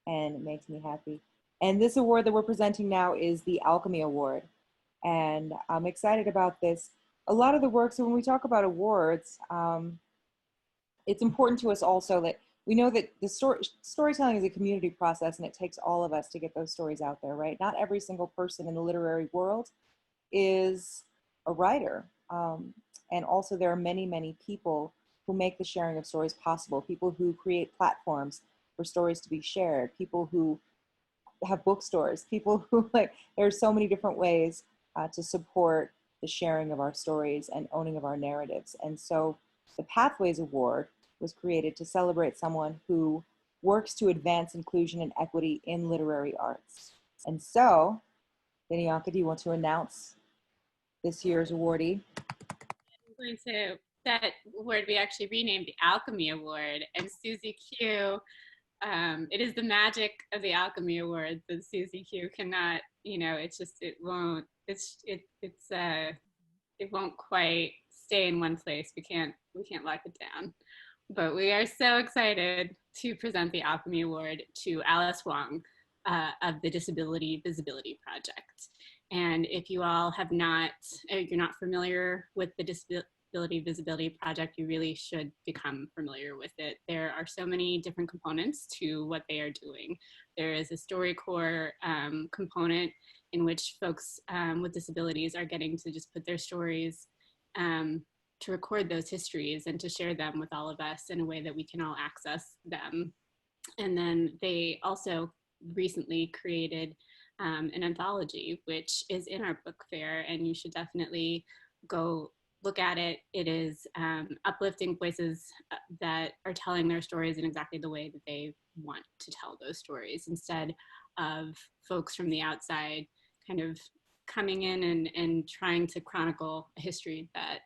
And it makes me happy. And this award that we're presenting now is the Alchemy Award. And I'm excited about this. A lot of the work, so when we talk about awards, it's important to us also that we know that the storytelling is a community process, and it takes all of us to get those stories out there, right? Not every single person in the literary world is a writer. And also there are many, many people who make the sharing of stories possible, people who create platforms for stories to be shared, people who have bookstores, people who there are so many different ways to support the sharing of our stories and owning of our narratives. And so the Pathways Award was created to celebrate someone who works to advance inclusion and equity in literary arts. And so, Bianca, do you want to announce this year's awardee? I'm going to, that award we actually renamed the Alchemy Award, and Suzi Q. It is the magic of the Alchemy Award that Suzi Q cannot, it won't quite stay in one place. We can't lock it down. But we are so excited to present the Alchemy Award to Alice Wong of the Disability Visibility Project. And if you all have not, you're not familiar with the Disability Visibility Project, you really should become familiar with it. There are so many different components to what they are doing. There is a StoryCorps component in which folks with disabilities are getting to just put their stories to record those histories and to share them with all of us in a way that we can all access them. And then they also recently created an anthology, which is in our book fair, and you should definitely go look at it. It is uplifting voices that are telling their stories in exactly the way that they want to tell those stories, instead of folks from the outside kind of coming in and trying to chronicle a history that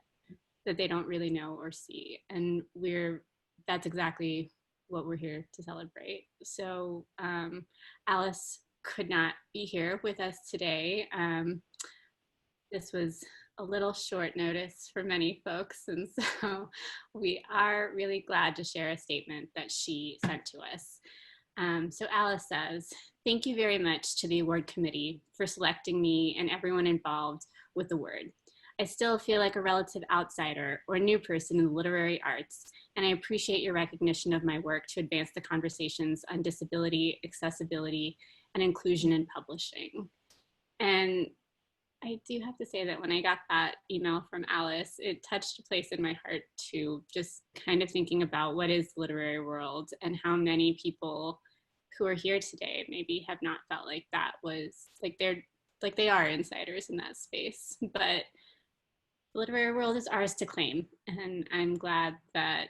they don't really know or see. And that's exactly what we're here to celebrate. So Alice could not be here with us today. This was a little short notice for many folks, and so we are really glad to share a statement that she sent to us. So Alice says, "Thank you very much to the award committee for selecting me and everyone involved with the award. I still feel like a relative outsider or new person in the literary arts, and I appreciate your recognition of my work to advance the conversations on disability, accessibility, and inclusion in publishing. And I do have to say that when I got that email from Alice, it touched a place in my heart to just kind of thinking about what is the literary world and how many people who are here today maybe have not felt like that was like they are insiders in that space. But the literary world is ours to claim, and I'm glad that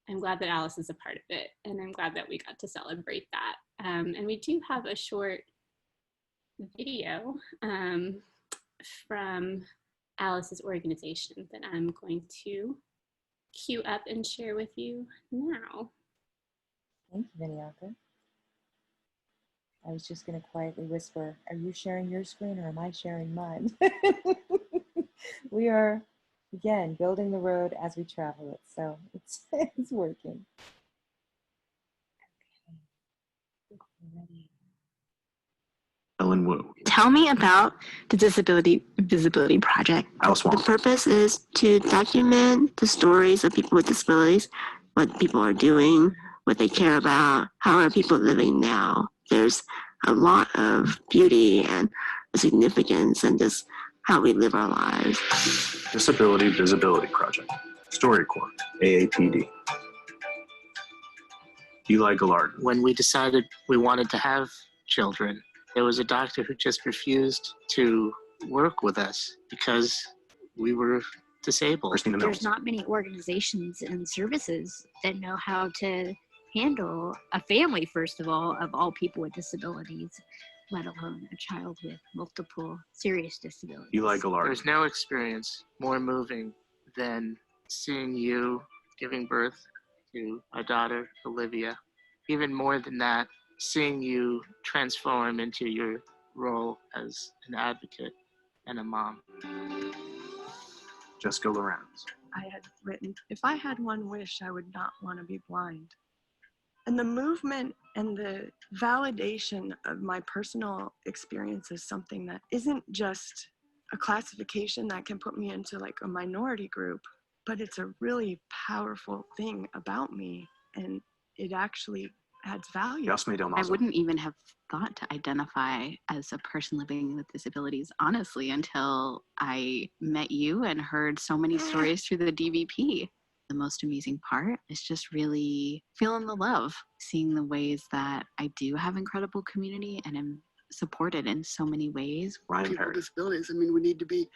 Alice is a part of it, and I'm glad that we got to celebrate that. And we do have a short video from Alice's organization that I'm going to queue up and share with you now. Thank you, Viniaka. I was just going to quietly whisper, are you sharing your screen or am I sharing mine? We are, again, building the road as we travel it, so it's working. Ellen Wu. Tell me about the Disability Visibility Project. Alice Wong. The purpose is to document the stories of people with disabilities, what people are doing, what they care about, how are people living now. There's a lot of beauty and significance in just how we live our lives. Disability Visibility Project. StoryCorps, AAPD. Eli Gillard. When we decided we wanted to have children, there was a doctor who just refused to work with us because we were disabled. There's not many organizations and services that know how to handle a family, first of all people with disabilities, let alone a child with multiple serious disabilities. Eli Gillard. There's no experience more moving than seeing you giving birth to a daughter, Olivia. Even more than that, seeing you transform into your role as an advocate and a mom. Jessica Lorenz. I had written, if I had one wish, I would not want to be blind. And the movement and the validation of my personal experience is something that isn't just a classification that can put me into like a minority group, but it's a really powerful thing about me, and it actually adds value. I wouldn't even have thought to identify as a person living with disabilities, honestly, until I met you and heard so many stories through the DVP. The most amazing part is just really feeling the love, seeing the ways that I do have incredible community and am supported in so many ways. People with disabilities, I mean, we need to be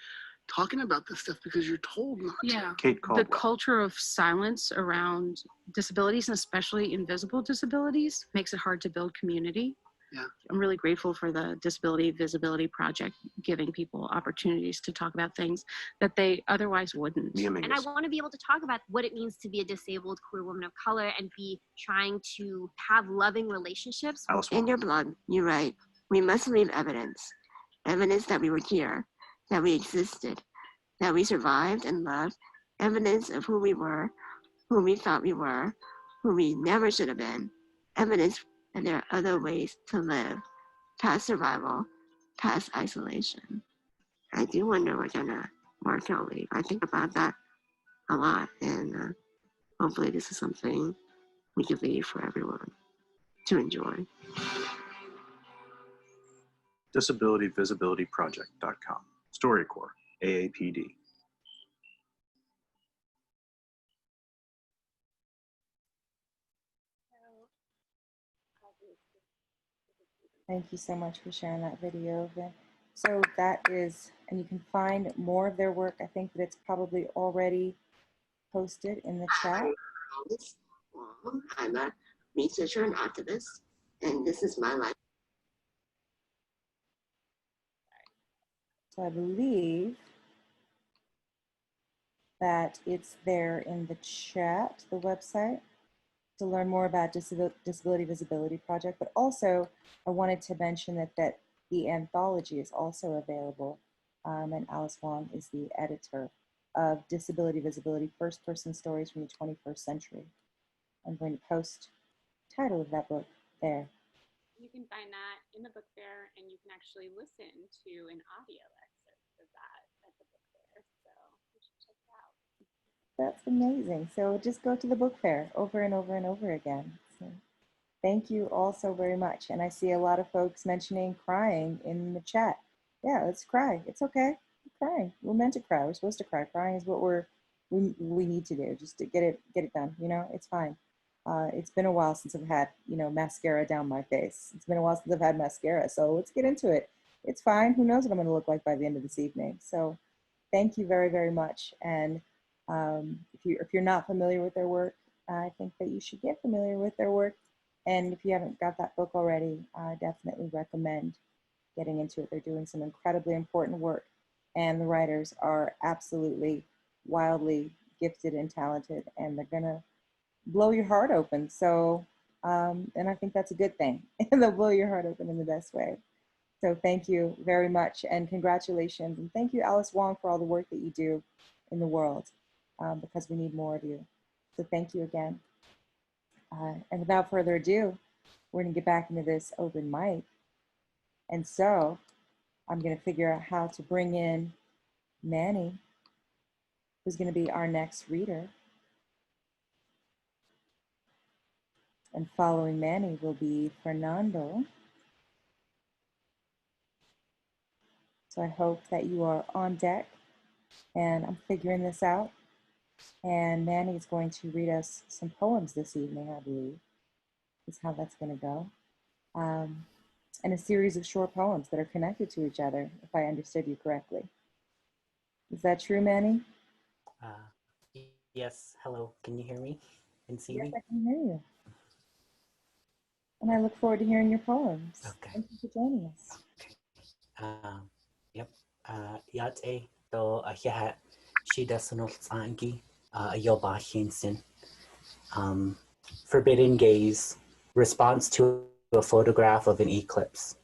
talking about this stuff because you're told not to. Kate Caldwell. The culture of silence around disabilities, and especially invisible disabilities, makes it hard to build community. Yeah. I'm really grateful for the Disability Visibility Project giving people opportunities to talk about things that they otherwise wouldn't. And I want to be able to talk about what it means to be a disabled queer woman of color and be trying to have loving relationships. In your blog, you write, we must leave evidence. Evidence that we were here, that we existed, that we survived and loved, evidence of who we were, who we thought we were, who we never should have been, evidence that there are other ways to live, past survival, past isolation. I do wonder what kind of work I'll leave. I think about that a lot, and hopefully this is something we can leave for everyone to enjoy. DisabilityVisibilityProject.com. StoryCorps, AAPD. Thank you so much for sharing that video, Vin. So that is, and you can find more of their work. I think that it's probably already posted in the chat. I'm a researcher and activist, and this is my life. So I believe that it's there in the chat, the website, to learn more about Disability Visibility Project. But also, I wanted to mention that the anthology is also available, and Alice Wong is the editor of Disability Visibility, First Person Stories from the 21st Century. I'm going to post the title of that book there. You can find that in the book fair, and you can actually listen to an audio excerpt of that at the book fair, so you should check it out. That's amazing. So just go to the book fair over and over and over again. So Thank you all so very much. And I see a lot of folks mentioning crying in the chat. Yeah, let's cry. It's okay. We're crying. We're meant to cry. We're supposed to cry. Crying is what we need to do, just to get it done. You know, it's fine. It's been a while since I've had, mascara down my face. It's been a while since I've had mascara. So let's get into it. It's fine. Who knows what I'm going to look like by the end of this evening. So thank you very, very much. And if you're not familiar with their work, I think that you should get familiar with their work. And if you haven't got that book already, I definitely recommend getting into it. They're doing some incredibly important work. And the writers are absolutely wildly gifted and talented, and they're gonna blow your heart open. So, and I think that's a good thing. And they'll blow your heart open in the best way. So thank you very much, and congratulations. And thank you, Alice Wong, for all the work that you do in the world, because we need more of you. So thank you again. And without further ado, we're gonna get back into this open mic. And so I'm gonna figure out how to bring in Manny, who's gonna be our next reader. And following Manny will be Fernando. So I hope that you are on deck, and I'm figuring this out. And Manny is going to read us some poems this evening, I believe, is how that's going to go. And a series of short poems that are connected to each other, if I understood you correctly. Is that true, Manny? Yes, hello, can you hear me and see Yes, me? I can hear you. And I look forward to hearing your poems. Okay. Thank you for joining us. Yep. Yate to ahia shida sunol tsangi ayoba hinsin. Forbidden gaze, response to a photograph of an eclipse.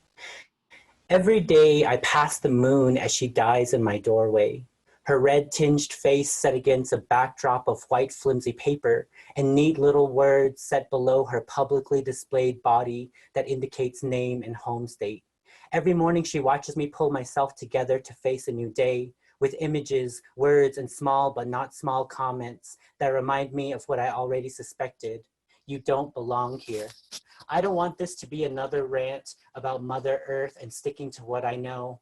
Every day I pass the moon as she dies in my doorway. Her red-tinged face set against a backdrop of white flimsy paper and neat little words set below her publicly displayed body that indicates name and home state. Every morning she watches me pull myself together to face a new day with images, words, and small but not small comments that remind me of what I already suspected. You don't belong here. I don't want this to be another rant about Mother Earth and sticking to what I know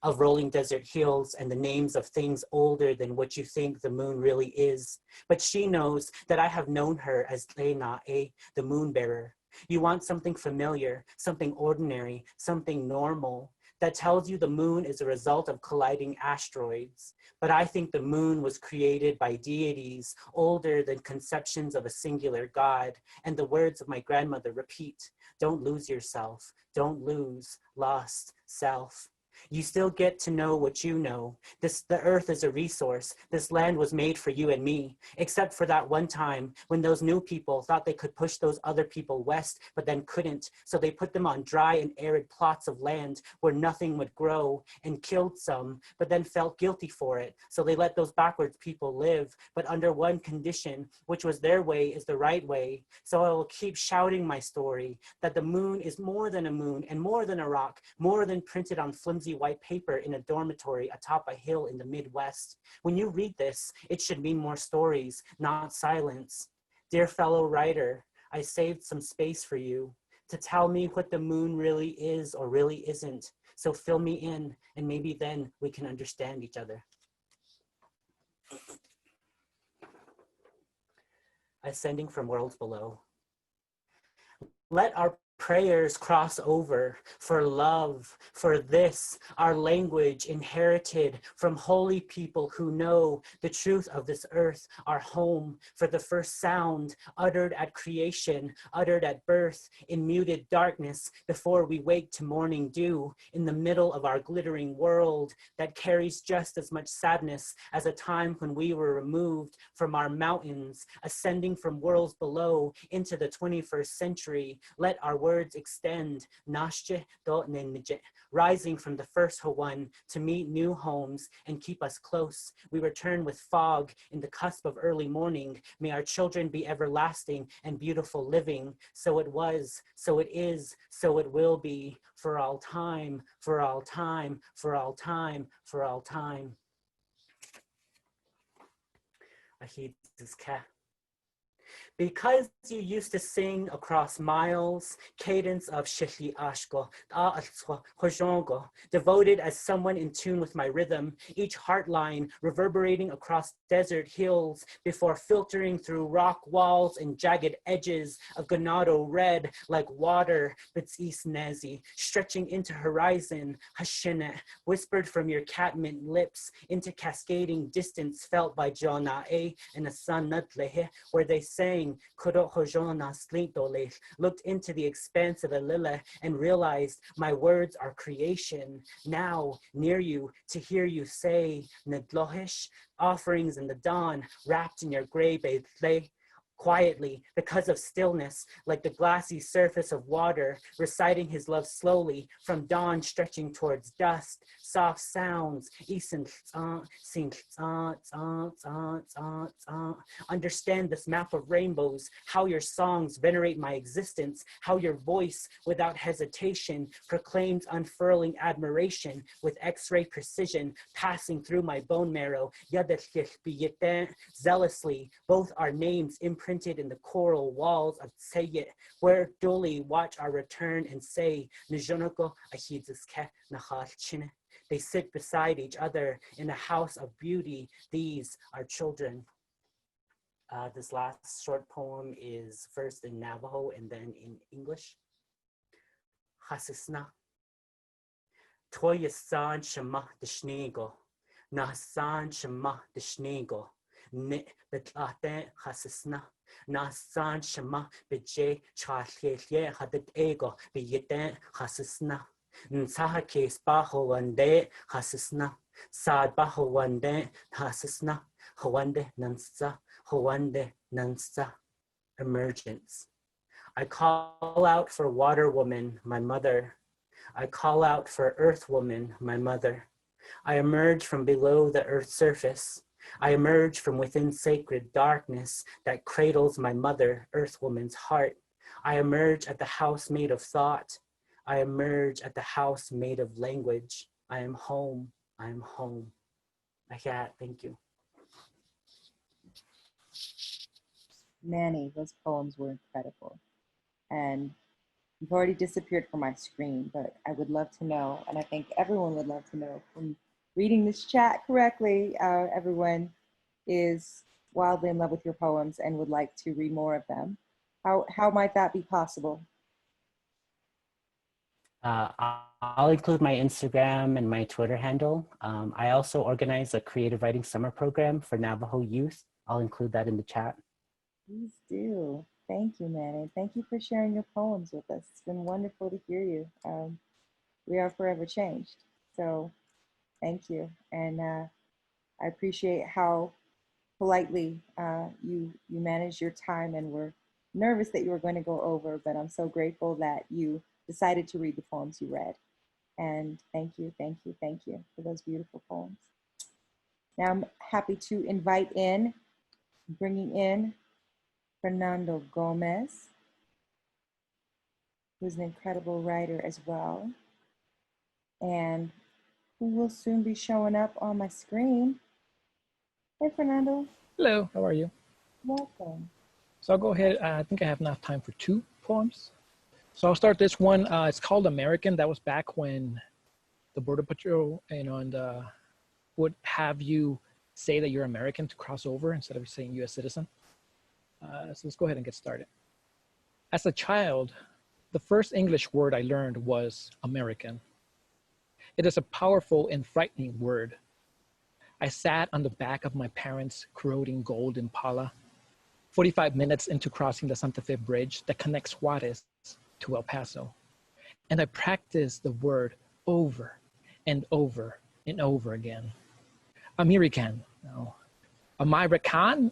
of rolling desert hills and the names of things older than what you think the moon really is. But she knows that I have known her as Lenae, the moon bearer. You want something familiar, something ordinary, something normal that tells you the moon is a result of colliding asteroids. But I think the moon was created by deities older than conceptions of a singular God. And the words of my grandmother repeat, don't lose yourself, don't lose, lost, self. You still get to know what you know. The earth is a resource. This land was made for you and me, except for that one time when those new people thought they could push those other people west, but then couldn't. So they put them on dry and arid plots of land where nothing would grow and killed some, but then felt guilty for it. So they let those backwards people live, but under one condition, which was their way is the right way. So I will keep shouting my story, that the moon is more than a moon and more than a rock, more than printed on flimsy white paper in a dormitory atop a hill in the Midwest. When you read this, it should mean more stories, not silence. Dear fellow writer, I saved some space for you to tell me what the moon really is or really isn't. So fill me in, and maybe then we can understand each other. Ascending from worlds below. Let our prayers cross over for love, for this, our language inherited from holy people who know the truth of this earth, our home, for the first sound uttered at creation, uttered at birth, in muted darkness before we wake to morning dew, in the middle of our glittering world that carries just as much sadness as a time when we were removed from our mountains, ascending from worlds below into the 21st century. Let our words extend, rising from the first Hawan to meet new homes and keep us close. We return with fog in the cusp of early morning. May our children be everlasting and beautiful living. So it was, so it is, so it will be, for all time, for all time, for all time, for all time. Because you used to sing across miles, cadence of shishi ashko, hojongo, devoted as someone in tune with my rhythm, each heart line reverberating across desert hills before filtering through rock walls and jagged edges of ganado red like water, Bits nezi, stretching into horizon, hashine, whispered from your catmint lips into cascading distance felt by Jonae and Asan Natlehe, where they sang looked into the expanse of Alila and realized my words are creation. Now, near you, to hear you say, Nadlohish, offerings in the dawn, wrapped in your gray bathed quietly, because of stillness, like the glassy surface of water, reciting his love slowly, from dawn stretching towards dusk, soft sounds, understand this map of rainbows, how your songs venerate my existence, how your voice, without hesitation, proclaims unfurling admiration with X-ray precision, passing through my bone marrow, zealously, both our names imprinted in the coral walls of Tseyit, where dully watch our return and say, they sit beside each other in a house of beauty. These are children. This last short poem is first in Navajo and then in English. Hasisna. Toya san shama deshnego. Nasan shama deshnego. Ne betlate hasisna. Nasan shama beje chalye hadet ego beyete hasisna. Nsaha case baho wande hasisna. Sad baho wande hasisna. Hawande nansa. Hawande nansa. Emergence. I call out for water woman, my mother. I call out for earth woman, my mother. I emerge from below the earth's surface. I emerge from within sacred darkness that cradles my mother, earth woman's heart. I emerge at the house made of thought. I emerge at the house made of language. I am home. I am home. Thank you. Manny, those poems were incredible. And you've already disappeared from my screen, but I would love to know, and I think everyone would love to know, from reading this chat correctly, everyone is wildly in love with your poems and would like to read more of them. How might that be possible? I'll include my Instagram and my Twitter handle. I also organize a creative writing summer program for Navajo youth. I'll include that in the chat. Please do. Thank you, Manny. Thank you for sharing your poems with us. It's been wonderful to hear you. We are forever changed. So thank you. And I appreciate how politely you managed your time, and were nervous that you were going to go over, but I'm so grateful that you decided to read the poems you read. And thank you, thank you, thank you for those beautiful poems. Now I'm happy to invite in, bringing in Fernando Gomez, who's an incredible writer as well, and who will soon be showing up on my screen. Hey, Fernando. Hello, how are you? Welcome. So I'll go ahead. I think I have enough time for 2 poems. So I'll start this one. It's called American. That was back when the Border Patrol, would have you say that you're American to cross over instead of saying U.S. citizen. So let's go ahead and get started. As a child, the first English word I learned was American. It is a powerful and frightening word. I sat on the back of my parents' corroding gold Impala, 45 minutes into crossing the Santa Fe Bridge that connects Juarez to El Paso. And I practiced the word over and over and over again. American, no. American?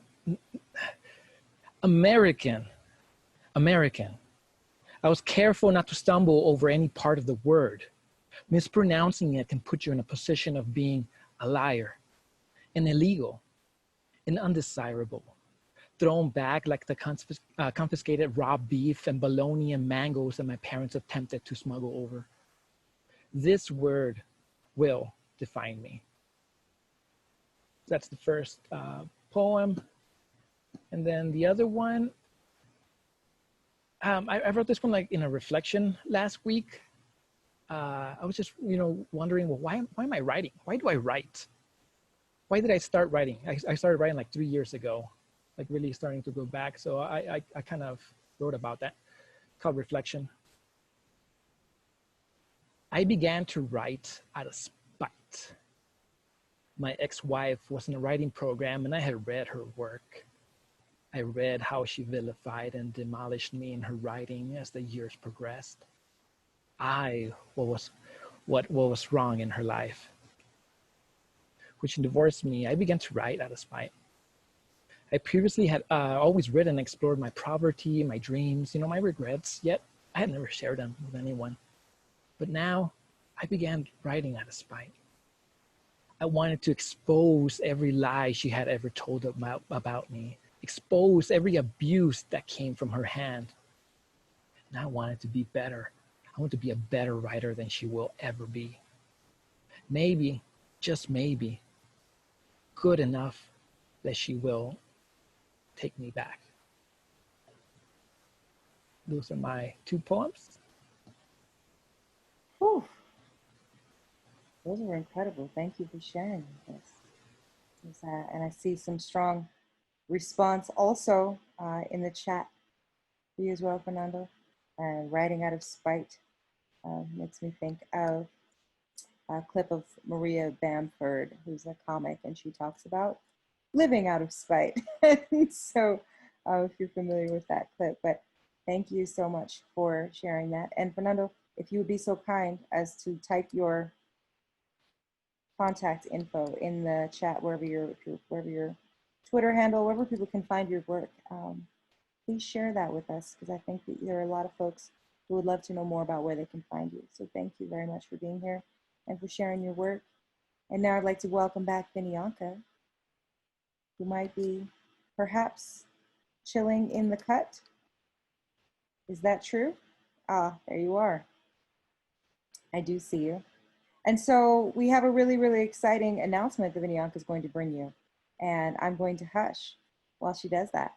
American. American. I was careful not to stumble over any part of the word. Mispronouncing it can put you in a position of being a liar, and illegal, and undesirable, thrown back like the confiscated raw beef and bologna and mangoes that my parents attempted to smuggle over. This word will define me. That's the first poem. And then the other one, I wrote this one like in a reflection last week. I was just, wondering, well, why am I writing? Why do I write? Why did I start writing? I started writing like 3 years ago, like really starting to go back. So I kind of wrote about that. It's called Reflection. I began to write out of spite. My ex-wife was in a writing program and I had read her work. I read how she vilified and demolished me in her writing as the years progressed. What was wrong in her life. When she divorced me, I began to write out of spite. I previously had always written and explored my poverty, my dreams, my regrets, yet I had never shared them with anyone. But now I began writing out of spite. I wanted to expose every lie she had ever told about me, expose every abuse that came from her hand. And I wanted to be better. I want to be a better writer than she will ever be. Maybe, just maybe, good enough that she will take me back. Those are my 2 poems. Whew. Those were incredible. Thank you for sharing this. And I see some strong response also in the chat for you as well, Fernando. Writing out of spite makes me think of a clip of Maria Bamford, who's a comic, and she talks about living out of spite. So if you're familiar with that clip, but thank you so much for sharing that. And Fernando, if you would be so kind as to type your contact info in the chat, wherever your Twitter handle, wherever people can find your work, please share that with us, because I think that there are a lot of folks who would love to know more about where they can find you. So thank you very much for being here and for sharing your work. And now I'd like to welcome back Binianca, who might be perhaps chilling in the cut. Is that true? Ah, there you are. I do see you. And so we have a really, really exciting announcement that Binianca is going to bring you. And I'm going to hush while she does that.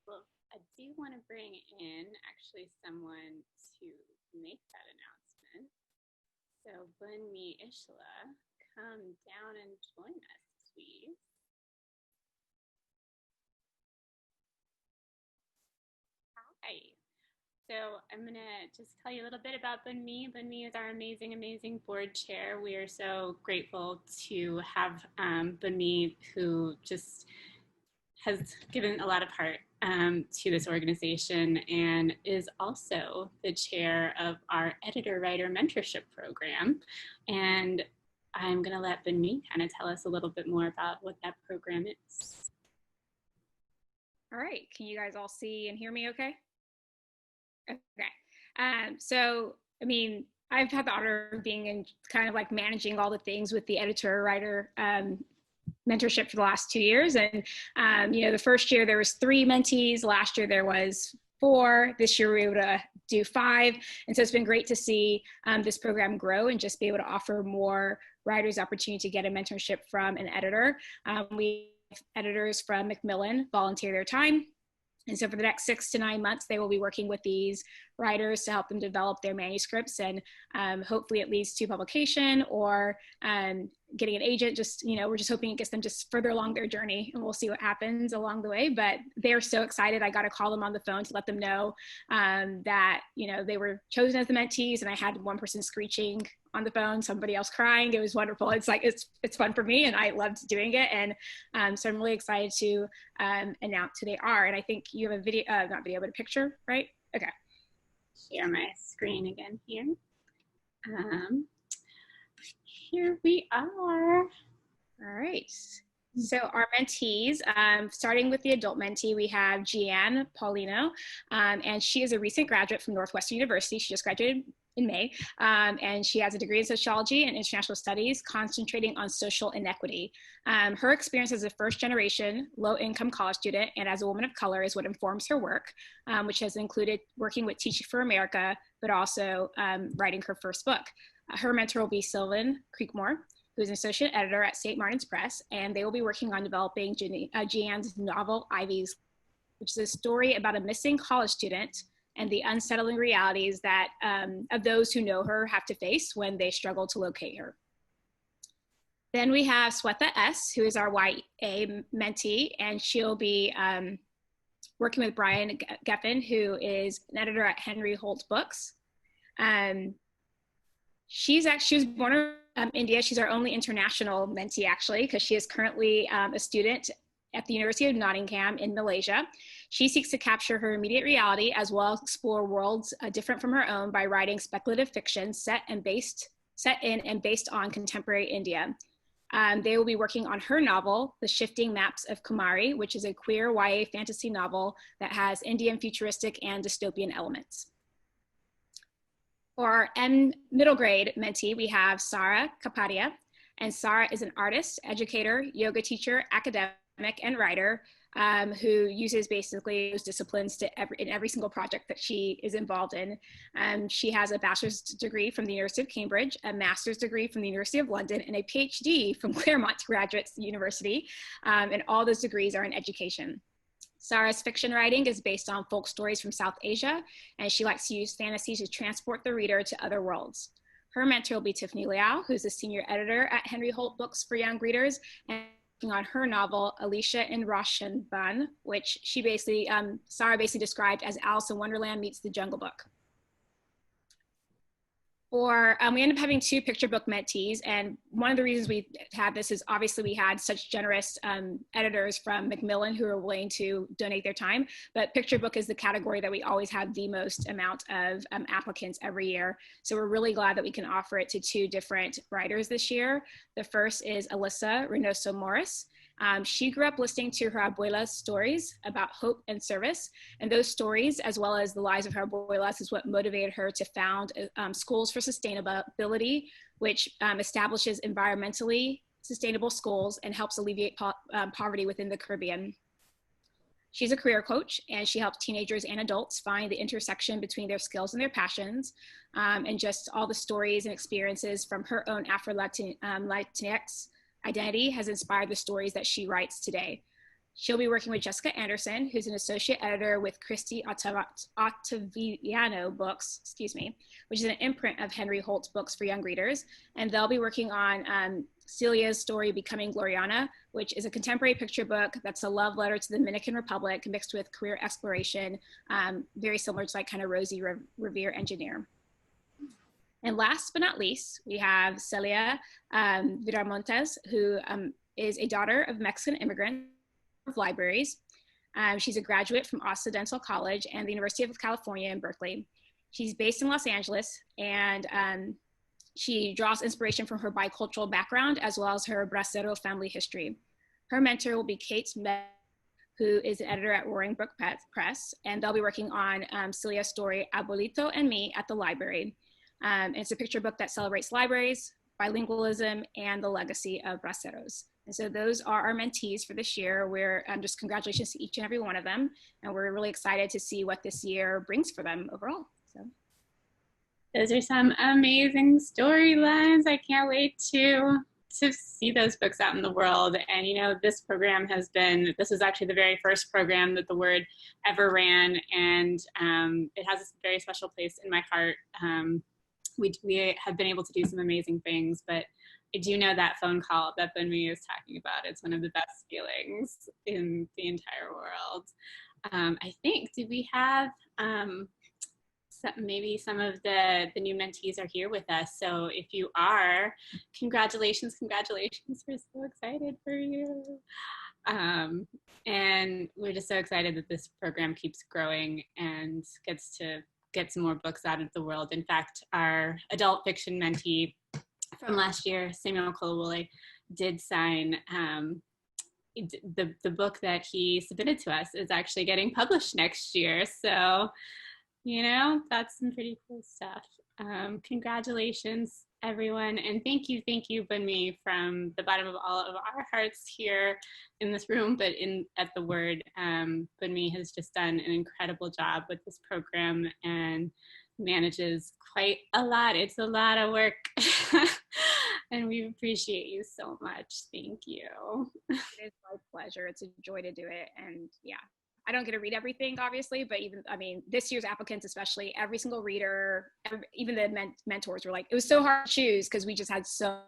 Well, I do want to bring in actually someone to make that announcement. So Bunmi Ishla, come down and join us, please. Hi. So I'm going to just tell you a little bit about Bunmi. Bunmi is our amazing, amazing board chair. We are so grateful to have Bunmi, who just has given a lot of heart to this organization and is also the chair of our editor-writer mentorship program. And I'm going to let Bunmi kind of tell us a little bit more about what that program is. All right, can you guys all see and hear me okay? Okay, so, I mean, I've had the honor of being in kind of like managing all the things with the editor-writer mentorship for the last 2 years. And, the first year there was 3 mentees. Last year there was 4. This year we were able to do 5. And so it's been great to see this program grow and just be able to offer more writers opportunity to get a mentorship from an editor. We have editors from Macmillan volunteer their time. And so for the next 6 to 9 months, they will be working with these writers to help them develop their manuscripts and hopefully it leads to publication or getting an agent. Just, we're just hoping it gets them just further along their journey, and we'll see what happens along the way. But they're so excited. I got to call them on the phone to let them know that, they were chosen as the mentees, and I had one person screeching on the phone, somebody else crying. It was wonderful. It's like, it's fun for me and I loved doing it. And so I'm really excited to announce who they are. And I think you have a video, not video, but a picture, right? Okay. Share my screen again here. Here we are. All right. So our mentees, starting with the adult mentee, we have Gianne Paulino, and she is a recent graduate from Northwestern University. She just graduated in May, and she has a degree in sociology and international studies, concentrating on social inequity. Her experience as a first-generation, low-income college student and as a woman of color is what informs her work, which has included working with Teaching for America, but also writing her first book. Her mentor will be Sylvan Creekmore, who's an associate editor at St. Martin's Press, and they will be working on developing Jeanne's novel, Ivy's, which is a story about a missing college student and the unsettling realities that of those who know her have to face when they struggle to locate her. Then we have Swetha S., who is our YA mentee, and she'll be working with Brian Geffen, who is an editor at Henry Holt Books. She was born in India. She's our only international mentee, actually, because she is currently a student at the University of Nottingham in Malaysia. She seeks to capture her immediate reality as well as explore worlds different from her own by writing speculative fiction set in and based on contemporary India. They will be working on her novel, The Shifting Maps of Kumari, which is a queer YA fantasy novel that has Indian futuristic and dystopian elements. For our middle grade mentee, we have Sara Kapadia, and Sara is an artist, educator, yoga teacher, academic, and writer who uses basically those disciplines in every single project that she is involved in. She has a bachelor's degree from the University of Cambridge, a master's degree from the University of London, and a PhD from Claremont Graduate University, and all those degrees are in education. Sara's fiction writing is based on folk stories from South Asia, and she likes to use fantasy to transport the reader to other worlds. Her mentor will be Tiffany Liao, who's a senior editor at Henry Holt Books for young readers, and on her novel, Alicia in Roshanban, which Sara basically described as Alice in Wonderland meets the Jungle Book. We ended up having 2 picture book mentees, and one of the reasons we had this is obviously we had such generous editors from Macmillan who are willing to donate their time, but picture book is the category that we always have the most amount of applicants every year. So we're really glad that we can offer it to 2 different writers this year. The first is Alyssa Reynoso Morris. She grew up listening to her abuela's stories about hope and service, and those stories, as well as the lives of her abuelas, is what motivated her to found Schools for Sustainability, which establishes environmentally sustainable schools and helps alleviate poverty within the Caribbean. She's a career coach, and she helps teenagers and adults find the intersection between their skills and their passions, and just all the stories and experiences from her own Afro-Latinx identity has inspired the stories that she writes today. She'll be working with Jessica Anderson, who's an associate editor with Christy Ottaviano Books, which is an imprint of Henry Holt's books for young readers. And they'll be working on Celia's story, Becoming Gloriana, which is a contemporary picture book that's a love letter to the Dominican Republic mixed with career exploration, very similar to like kind of Rosie Revere Engineer. And last but not least, we have Celia Viramontes, who is a daughter of Mexican immigrants of libraries. She's a graduate from Occidental College and the University of California in Berkeley. She's based in Los Angeles, and she draws inspiration from her bicultural background as well as her Bracero family history. Her mentor will be Kate Smith, who is an editor at Roaring Brook Press, and they'll be working on Celia's story, Abuelito and Me, at the library. And it's a picture book that celebrates libraries, bilingualism, and the legacy of braceros. And so those are our mentees for this year. We're just congratulations to each and every one of them. And we're really excited to see what this year brings for them overall. So those are some amazing storylines. I can't wait to see those books out in the world. And you know, this program this is actually the very first program that the Word ever ran. And it has a very special place in my heart. We have been able to do some amazing things, but I do know that phone call that Bunmi is talking about. It's one of the best feelings in the entire world. I think, did we have maybe some of the new mentees are here with us. So if you are, congratulations. We're so excited for you. And we're just so excited that this program keeps growing and gets to get some more books out into the world. In fact, our adult fiction mentee from last year, Samuel Kolawole, did sign the book that he submitted to us is actually getting published next year. So, you know, that's some pretty cool stuff. Congratulations, everyone. And thank you, Bunmi, from the bottom of all of our hearts here in this room, but at the Word. Bunmi has just done an incredible job with this program and manages quite a lot. It's a lot of work. And we appreciate you so much. Thank you. It's my pleasure. It's a joy to do it. And yeah, I don't get to read everything, obviously, but even, I mean, this year's applicants, especially, every single reader, even the mentors were like, it was so hard to choose because we just had so much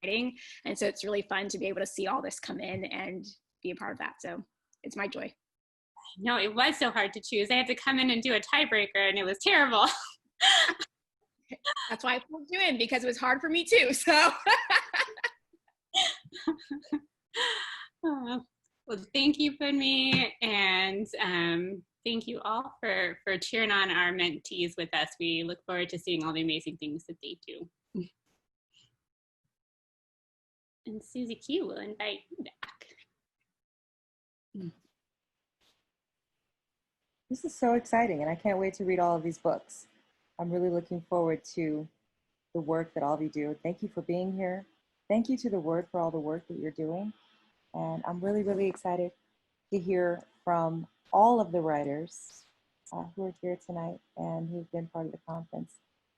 writing. And so it's really fun to be able to see all this come in and be a part of that. So it's my joy. No, it was so hard to choose. I had to come in and do a tiebreaker and it was terrible. That's why I pulled you in, because it was hard for me too. So well, thank you, Funmi, and thank you all for cheering on our mentees with us. We look forward to seeing all the amazing things that they do. And Susie Q will invite you back. This is so exciting, and I can't wait to read all of these books. I'm really looking forward to the work that all of you do. Thank you for being here. Thank you to the Word for all the work that you're doing. And I'm really, really excited to hear from all of the writers who are here tonight and who've been part of the conference.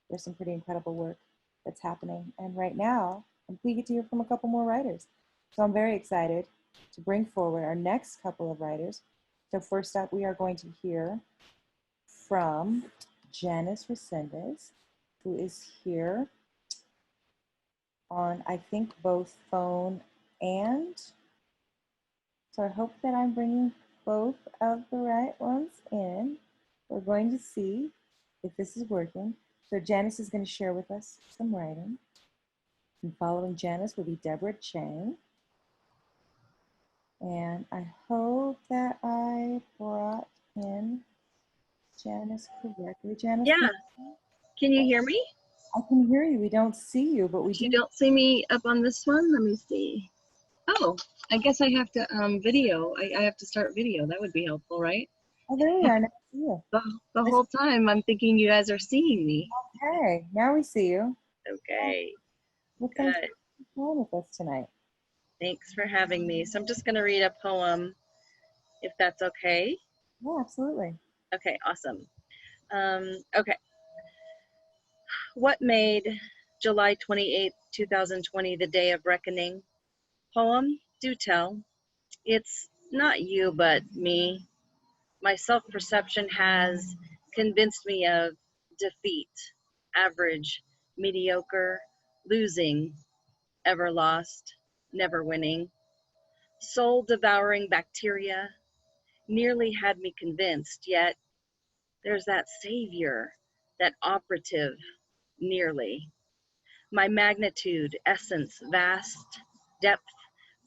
There's some pretty incredible work that's happening. And right now, we get to hear from a couple more writers. So I'm very excited to bring forward our next couple of writers. So first up, we are going to hear from Janice Resendez, who is here on, I think, both phone and, so I hope that I'm bringing both of the right ones in. We're going to see if this is working. So Janice is going to share with us some writing. And following Janice will be Deborah Chang. And I hope that I brought in Janice correctly. Janice? Yeah. Can you hear me? I can hear you. We don't see you, but we do. You don't see me up on this one? Let me see. Oh, I guess I have to video. I have to start video. That would be helpful, right? Oh, there we are. Now I see you. The whole time I'm thinking you guys are seeing me. Okay, now we see you. Okay. Well, thanks for being with us tonight. Thanks for having me. So I'm just going to read a poem, if that's okay. Yeah, absolutely. Okay, awesome. Okay. What made July 28th, 2020 the day of reckoning? Poem, do tell. It's not you, but me. My self-perception has convinced me of defeat, average, mediocre, losing, ever lost, never winning. Soul-devouring bacteria nearly had me convinced, yet there's that savior, that operative, nearly. My magnitude, essence, vast, depth,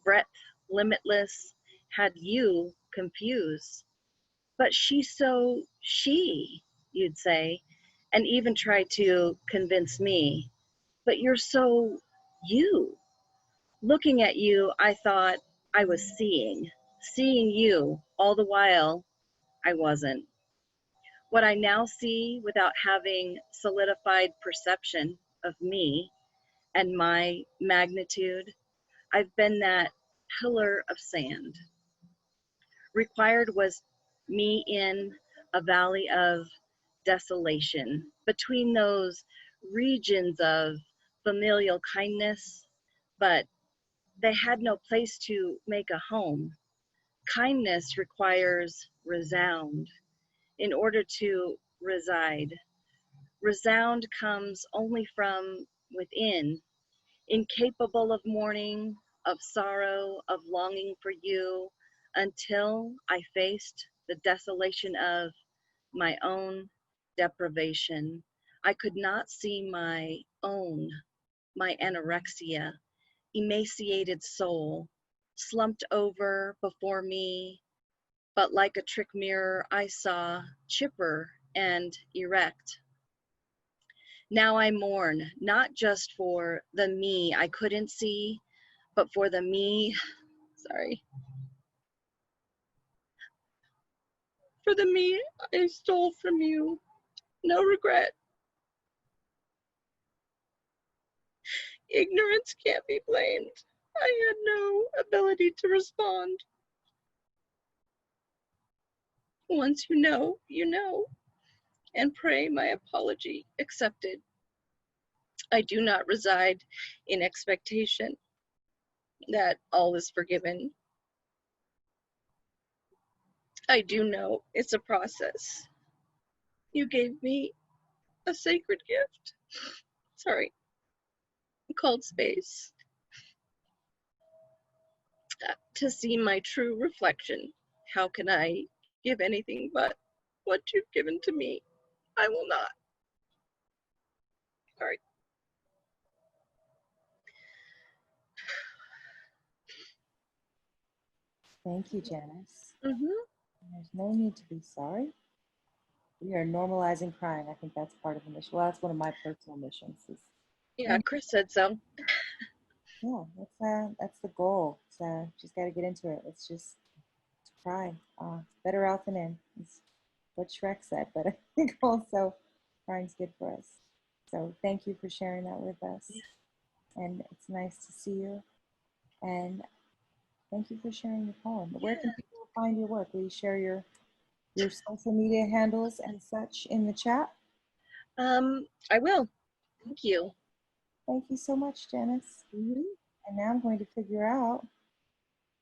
breadth, limitless, had you confused. But she's so she, you'd say, and even try to convince me. But you're so you. Looking at you, I thought I was seeing you, all the while I wasn't. What I now see without having solidified perception of me and my magnitude, I've been that pillar of sand. Required was me in a valley of desolation, between those regions of familial kindness, but they had no place to make a home. Kindness requires resound in order to reside. Resound comes only from within, incapable of mourning, of sorrow, of longing for you, until I faced the desolation of my own deprivation. I could not see my own, my anorexia, emaciated soul, slumped over before me, but like a trick mirror, I saw chipper and erect. Now I mourn, not just for the me I couldn't see, but for the me, for the me I stole from you. No regret. Ignorance can't be blamed. I had no ability to respond. Once you know, and pray my apology accepted. I do not reside in expectation that all is forgiven. I do know it's a process. You gave me a sacred gift. Sorry, called space. To see my true reflection. How can I give anything but what you've given to me? I will not. Sorry. Thank you, Janice. Mm-hmm. There's no need to be sorry. We are normalizing crying. I think that's part of the mission. Well, that's one of my personal missions. Yeah, Chris said so. Yeah, that's the goal. So just got to get into it. It's just cry. Better out than in. It's what Shrek said, but I think also crying's good for us. So thank you for sharing that with us. And it's nice to see you. And thank you for sharing your poem. Where can people find your work? Will you share your social media handles and such in the chat? I will. Thank you. Thank you so much, Janice. Mm-hmm. And now I'm going to figure out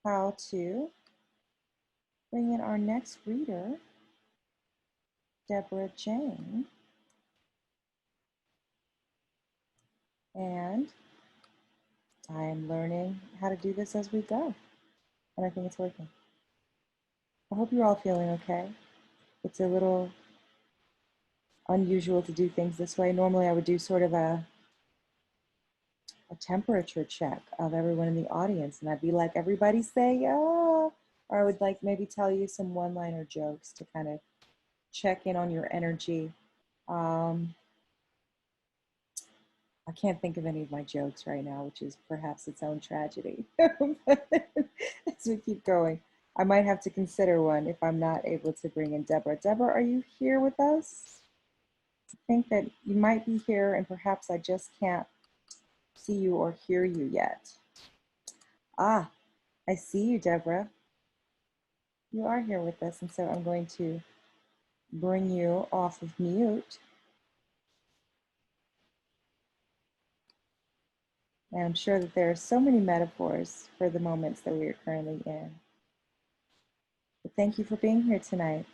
how to bring in our next reader, Deborah Jane. And I'm learning how to do this as we go. And I think it's working. I hope you're all feeling okay. It's a little unusual to do things this way. Normally I would do sort of a temperature check of everyone in the audience, and I'd be like, everybody say yeah. Or I would like maybe tell you some one-liner jokes to kind of check in on your energy. I can't think of any of my jokes right now, which is perhaps its own tragedy. As we keep going, I might have to consider one if I'm not able to bring in Deborah. Deborah, are you here with us? I think that you might be here, and perhaps I just can't see you or hear you yet. Ah, I see you, Deborah. You are here with us, and so I'm going to bring you off of mute. And I'm sure that there are so many metaphors for the moments that we are currently in. But thank you for being here tonight.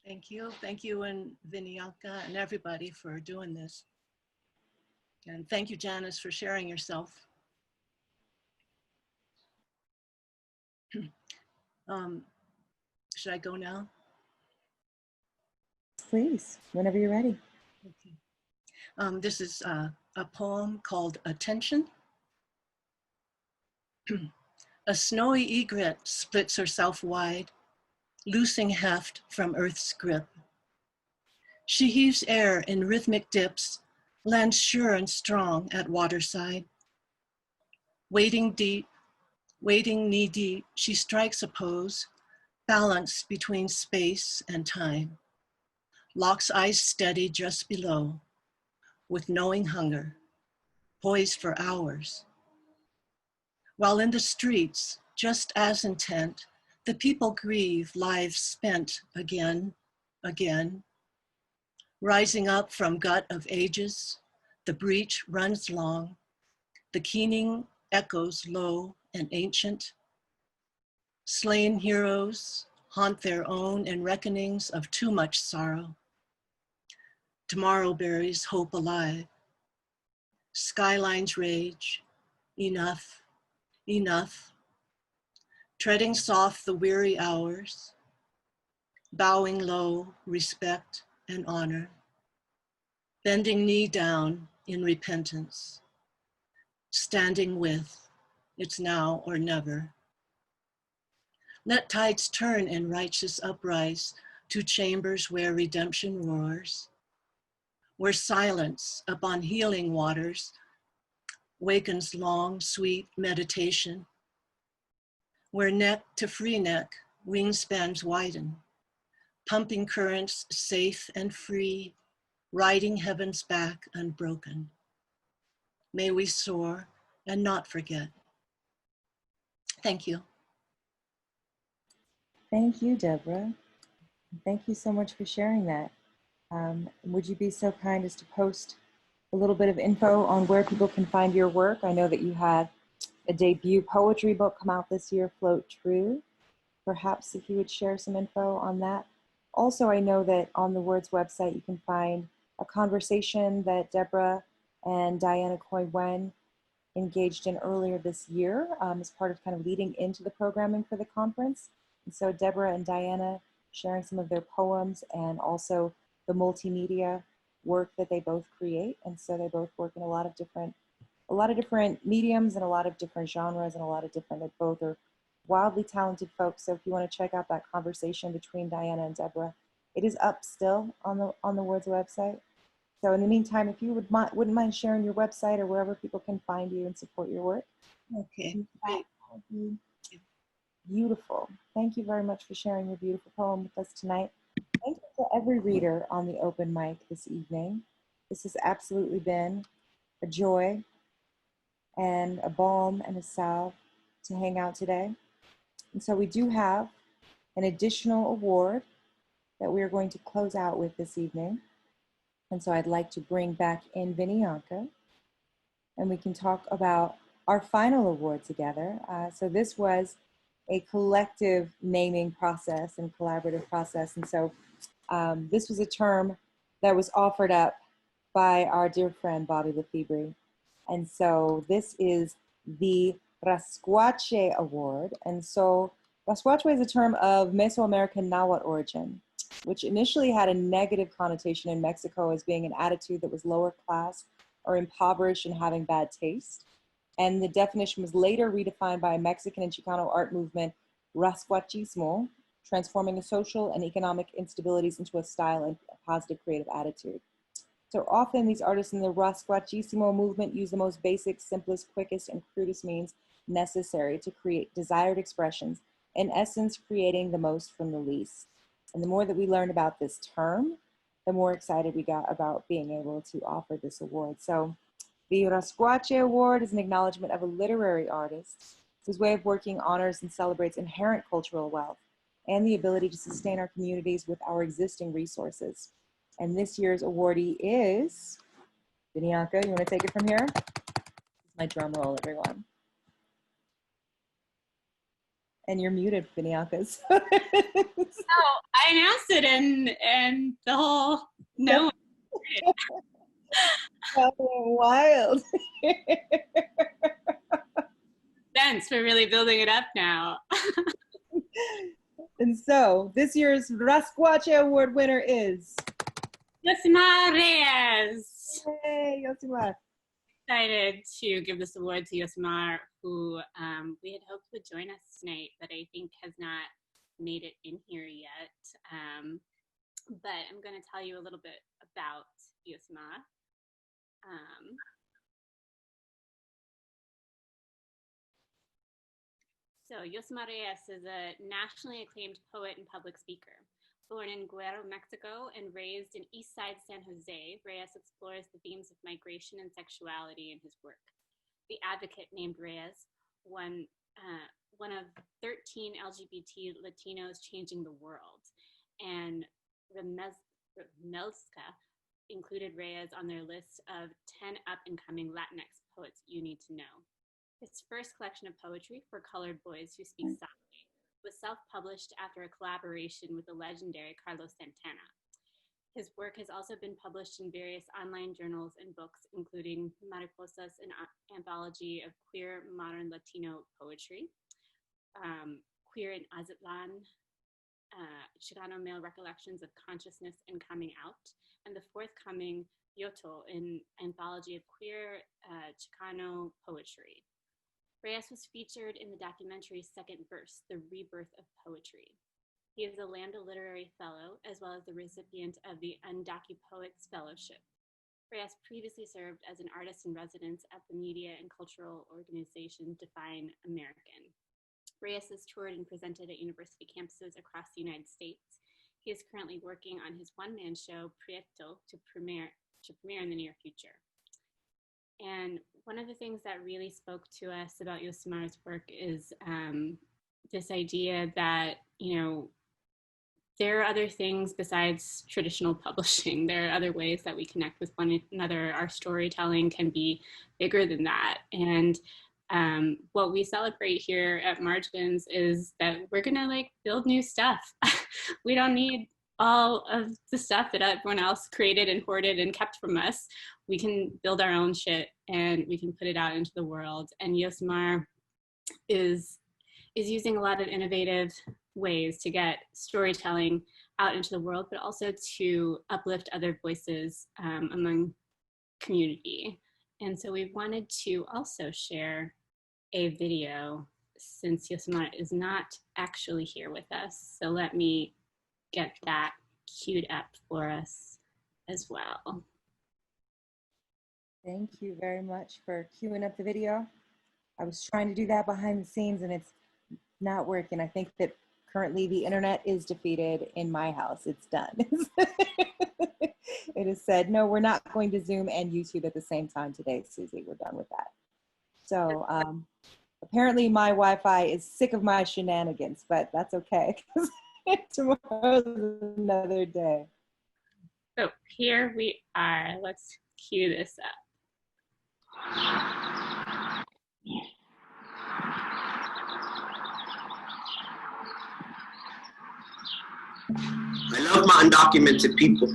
Thank you. Thank you and Vinianka and everybody for doing this. And thank you, Janice, for sharing yourself. Should I go now? Please, whenever you're ready. Okay. This is a poem called Attention. A snowy egret splits herself wide, loosing heft from earth's grip. She heaves air in rhythmic dips, lands sure and strong at waterside. Wading deep, wading knee deep, she strikes a pose, balance between space and time. Locks eyes steady just below, with knowing hunger, poised for hours. While in the streets, just as intent, the people grieve lives spent again. Rising up from gut of ages, the breach runs long, the keening echoes low and ancient. Slain heroes haunt their own in reckonings of too much sorrow. Tomorrow buries hope alive. Skylines rage, enough, enough. Treading soft the weary hours, bowing low, respect and honor. Bending knee down in repentance. Standing with, it's now or never. Let tides turn in righteous uprise to chambers where redemption roars, where silence upon healing waters wakens long, sweet meditation, where neck to free neck wingspans widen, pumping currents safe and free, riding heaven's back unbroken. May we soar and not forget. Thank you. Thank you, Deborah. Thank you so much for sharing that. Would you be so kind as to post a little bit of info on where people can find your work. I know that you had a debut poetry book come out this year, Float True. Perhaps if you would share some info on that. Also, I know that on the Words website, you can find a conversation that Deborah and Diana Coy-Wen engaged in earlier this year as part of kind of leading into the programming for the conference. And so Deborah and Diana sharing some of their poems and also the multimedia work that they both create. And so they both work in a lot of different mediums and a lot of different genres and a lot of different, they both are wildly talented folks. So if you want to check out that conversation between Diana and Deborah, it is up still on the Words website. So in the meantime, if you wouldn't mind sharing your website or wherever people can find you and support your work. Okay, great. Beautiful. Thank you very much for sharing your beautiful poem with us tonight. Thank you to every reader on the open mic this evening. This has absolutely been a joy and a balm and a salve to hang out today. And so we do have an additional award that we are going to close out with this evening. And so I'd like to bring back in Vinianka, and we can talk about our final award together. So this was a collective naming process and collaborative process. And so this was a term that was offered up by our dear friend, Bobby Lefebvre. And so this is the Rascuache Award. And so Rascuache is a term of Mesoamerican Nahuatl origin, which initially had a negative connotation in Mexico as being an attitude that was lower class or impoverished and having bad taste. And the definition was later redefined by a Mexican and Chicano art movement, Rascuachismo, transforming the social and economic instabilities into a style and a positive creative attitude. So often these artists in the Rascuachismo movement use the most basic, simplest, quickest, and crudest means necessary to create desired expressions, in essence, creating the most from the least. And the more that we learned about this term, the more excited we got about being able to offer this award. So the Rascuache Award is an acknowledgement of a literary artist whose way of working honors and celebrates inherent cultural wealth and the ability to sustain our communities with our existing resources. And this year's awardee is, Vinianka, you want to take it from here? It's my drum roll, everyone. And you're muted, Vinianka. No, I announced it and the whole no. Wild. Thanks for really building it up now. And so this year's Rascuache Award winner is Yosimar Reyes. Yay, Yosimar. Excited to give this award to Yosimar, who we had hoped would join us tonight, but I think has not made it in here yet. But I'm going to tell you a little bit about Yosimar. So Yosimar Reyes is a nationally acclaimed poet and public speaker. Born in Guerrero, Mexico, and raised in Eastside San Jose, Reyes explores the themes of migration and sexuality in his work. The Advocate named Reyes one of 13 LGBT Latinos changing the world, and Remelska included Reyes on their list of 10 up-and-coming Latinx poets you need to know. His first collection of poetry, For Colored Boys Who Speak Softly, was self-published after a collaboration with the legendary Carlos Santana. His work has also been published in various online journals and books, including Mariposas, an anthology of queer modern Latino poetry, Queer in Aztlan, Chicano Male Recollections of Consciousness and Coming Out, and the forthcoming Yoto, an anthology of queer Chicano poetry. Reyes was featured in the documentary Second Verse, The Rebirth of Poetry. He is a Lambda Literary Fellow, as well as the recipient of the Undocupoets Fellowship. Reyes previously served as an artist in residence at the media and cultural organization Define American. Reyes has toured and presented at university campuses across the United States. He is currently working on his one-man show, Prieto, to premiere in the near future. And one of the things that really spoke to us about Yosimar's work is this idea that, you know, there are other things besides traditional publishing. There are other ways that we connect with one another. Our storytelling can be bigger than that. And what we celebrate here at Margins is that we're gonna like build new stuff. We don't need all of the stuff that everyone else created and hoarded and kept from us. We can build our own shit and we can put it out into the world. And Yosemar is using a lot of innovative ways to get storytelling out into the world, but also to uplift other voices among community. And so we wanted to also share a video since Yosemar is not actually here with us. So let me get that queued up for us as well. Thank you very much for queuing up the video. I was trying to do that behind the scenes and it's not working. I think that currently the internet is defeated in my house. It's done. It has said, no, we're not going to Zoom and YouTube at the same time today, Susie. We're done with that. So apparently my Wi-Fi is sick of my shenanigans, but that's okay. Tomorrow's another day. So here we are. Let's cue this up. I love my undocumented people.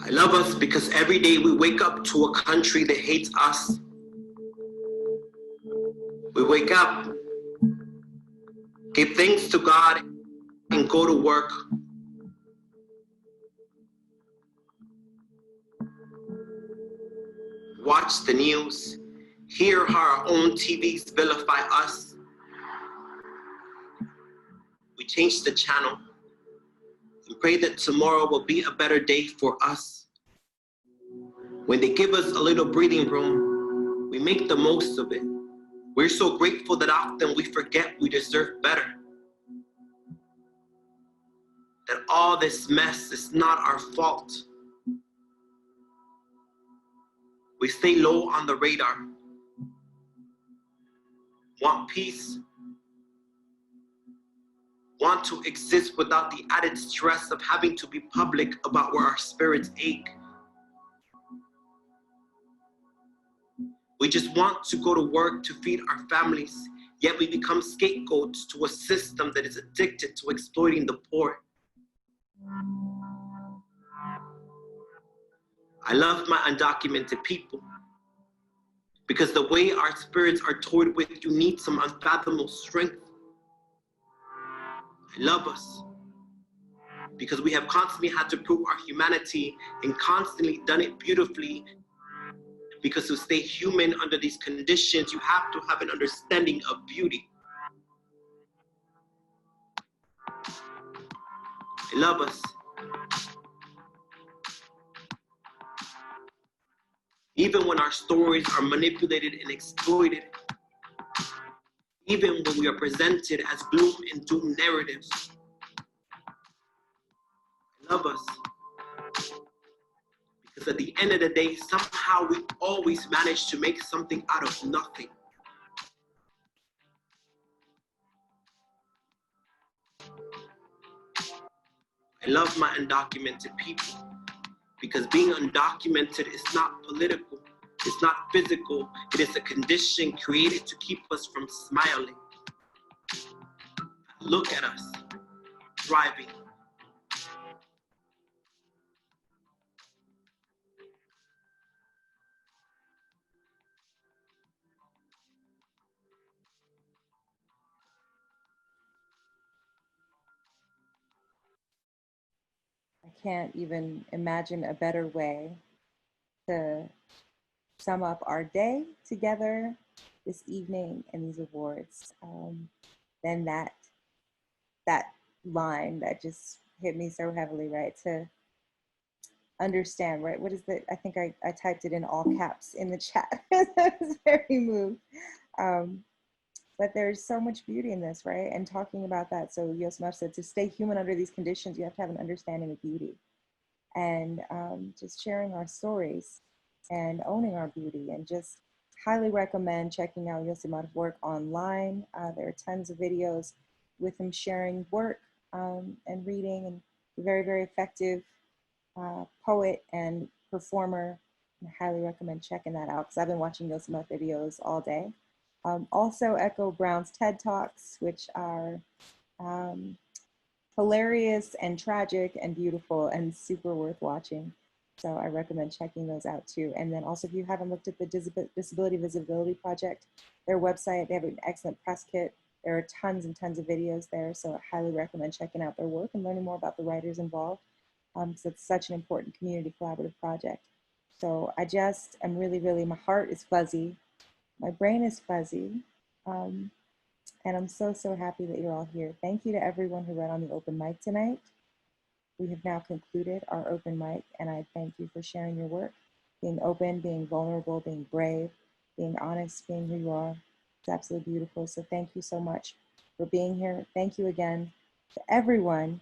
I love us because every day we wake up to a country that hates us. We wake up, give thanks to God, and go to work. Watch the news, hear how our own TVs vilify us. We change the channel and pray that tomorrow will be a better day for us. When they give us a little breathing room, we make the most of it. We're so grateful that often we forget we deserve better. That all this mess is not our fault. We stay low on the radar. Want peace? Want to exist without the added stress of having to be public about where our spirits ache. We just want to go to work to feed our families, yet we become scapegoats to a system that is addicted to exploiting the poor. I love my undocumented people because the way our spirits are toyed with, you need some unfathomable strength. I love us because we have constantly had to prove our humanity and constantly done it beautifully. Because to stay human under these conditions, you have to have an understanding of beauty. I love us. Even when our stories are manipulated and exploited, even when we are presented as gloom and doom narratives, I love us. Because at the end of the day, somehow we always manage to make something out of nothing. I love my undocumented people because being undocumented is not political, it's not physical, it is a condition created to keep us from smiling. Look at us, thriving. I can't even imagine a better way to sum up our day together this evening and these awards than that line that just hit me so heavily, right? To understand, right? What is the, I think I typed it in all caps in the chat. I was very moved. But there's so much beauty in this, right? And talking about that, so Yosemar said, to stay human under these conditions, you have to have an understanding of beauty. And just sharing our stories and owning our beauty and just highly recommend checking out Yosimad's work online. There are tons of videos with him sharing work and reading, and a very, very effective poet and performer. I highly recommend checking that out because I've been watching Yosemite videos all day. Also Echo Brown's TED Talks, which are hilarious and tragic and beautiful and super worth watching. So I recommend checking those out too. And then also, if you haven't looked at the Disability Visibility Project, their website, they have an excellent press kit. There are tons and tons of videos there. So I highly recommend checking out their work and learning more about the writers involved, because it's such an important community collaborative project. So I just am really, really, my heart is fuzzy. My brain is fuzzy. And I'm so, so happy that you're all here. Thank you to everyone who read on the open mic tonight. We have now concluded our open mic, and I thank you for sharing your work, being open, being vulnerable, being brave, being honest, being who you are. It's absolutely beautiful. So thank you so much for being here. Thank you again to everyone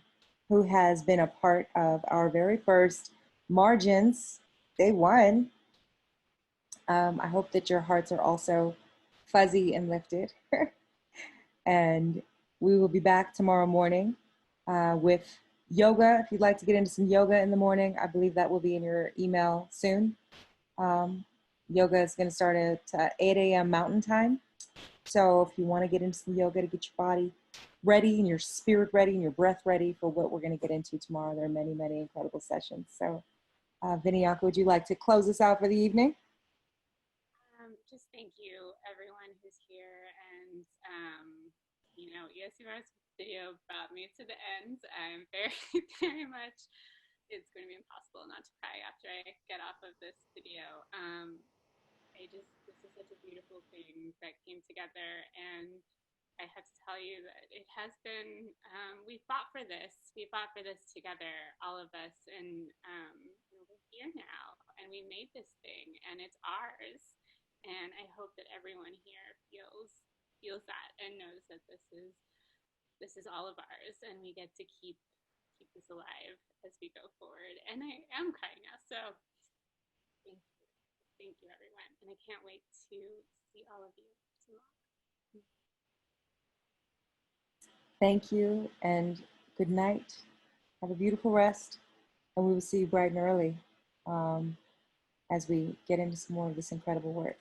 who has been a part of our very first Margins Day 1. I hope that your hearts are also fuzzy and lifted. And we will be back tomorrow morning with yoga. If you'd like to get into some yoga in the morning, I believe that will be in your email soon. Yoga is going to start at 8 a.m. Mountain Time. So if you want to get into some yoga to get your body ready and your spirit ready and your breath ready for what we're going to get into tomorrow, there are many, many incredible sessions. So Viniaka, would you like to close us out for the evening? Just thank you, everyone who's here. And, you know, Yosimar's video brought me to the end. I'm very, very much, it's going to be impossible not to cry after I get off of this video. This is such a beautiful thing that came together. And I have to tell you that it has been, we fought for this. We fought for this together, all of us. And we're here now. And we made this thing. And it's ours. And I hope that everyone here feels that and knows that this is all of ours, and we get to keep this alive as we go forward. And I am crying now, so thank you everyone, and I can't wait to see all of you tomorrow. Thank you, and good night. Have a beautiful rest, and we will see you bright and early as we get into some more of this incredible work.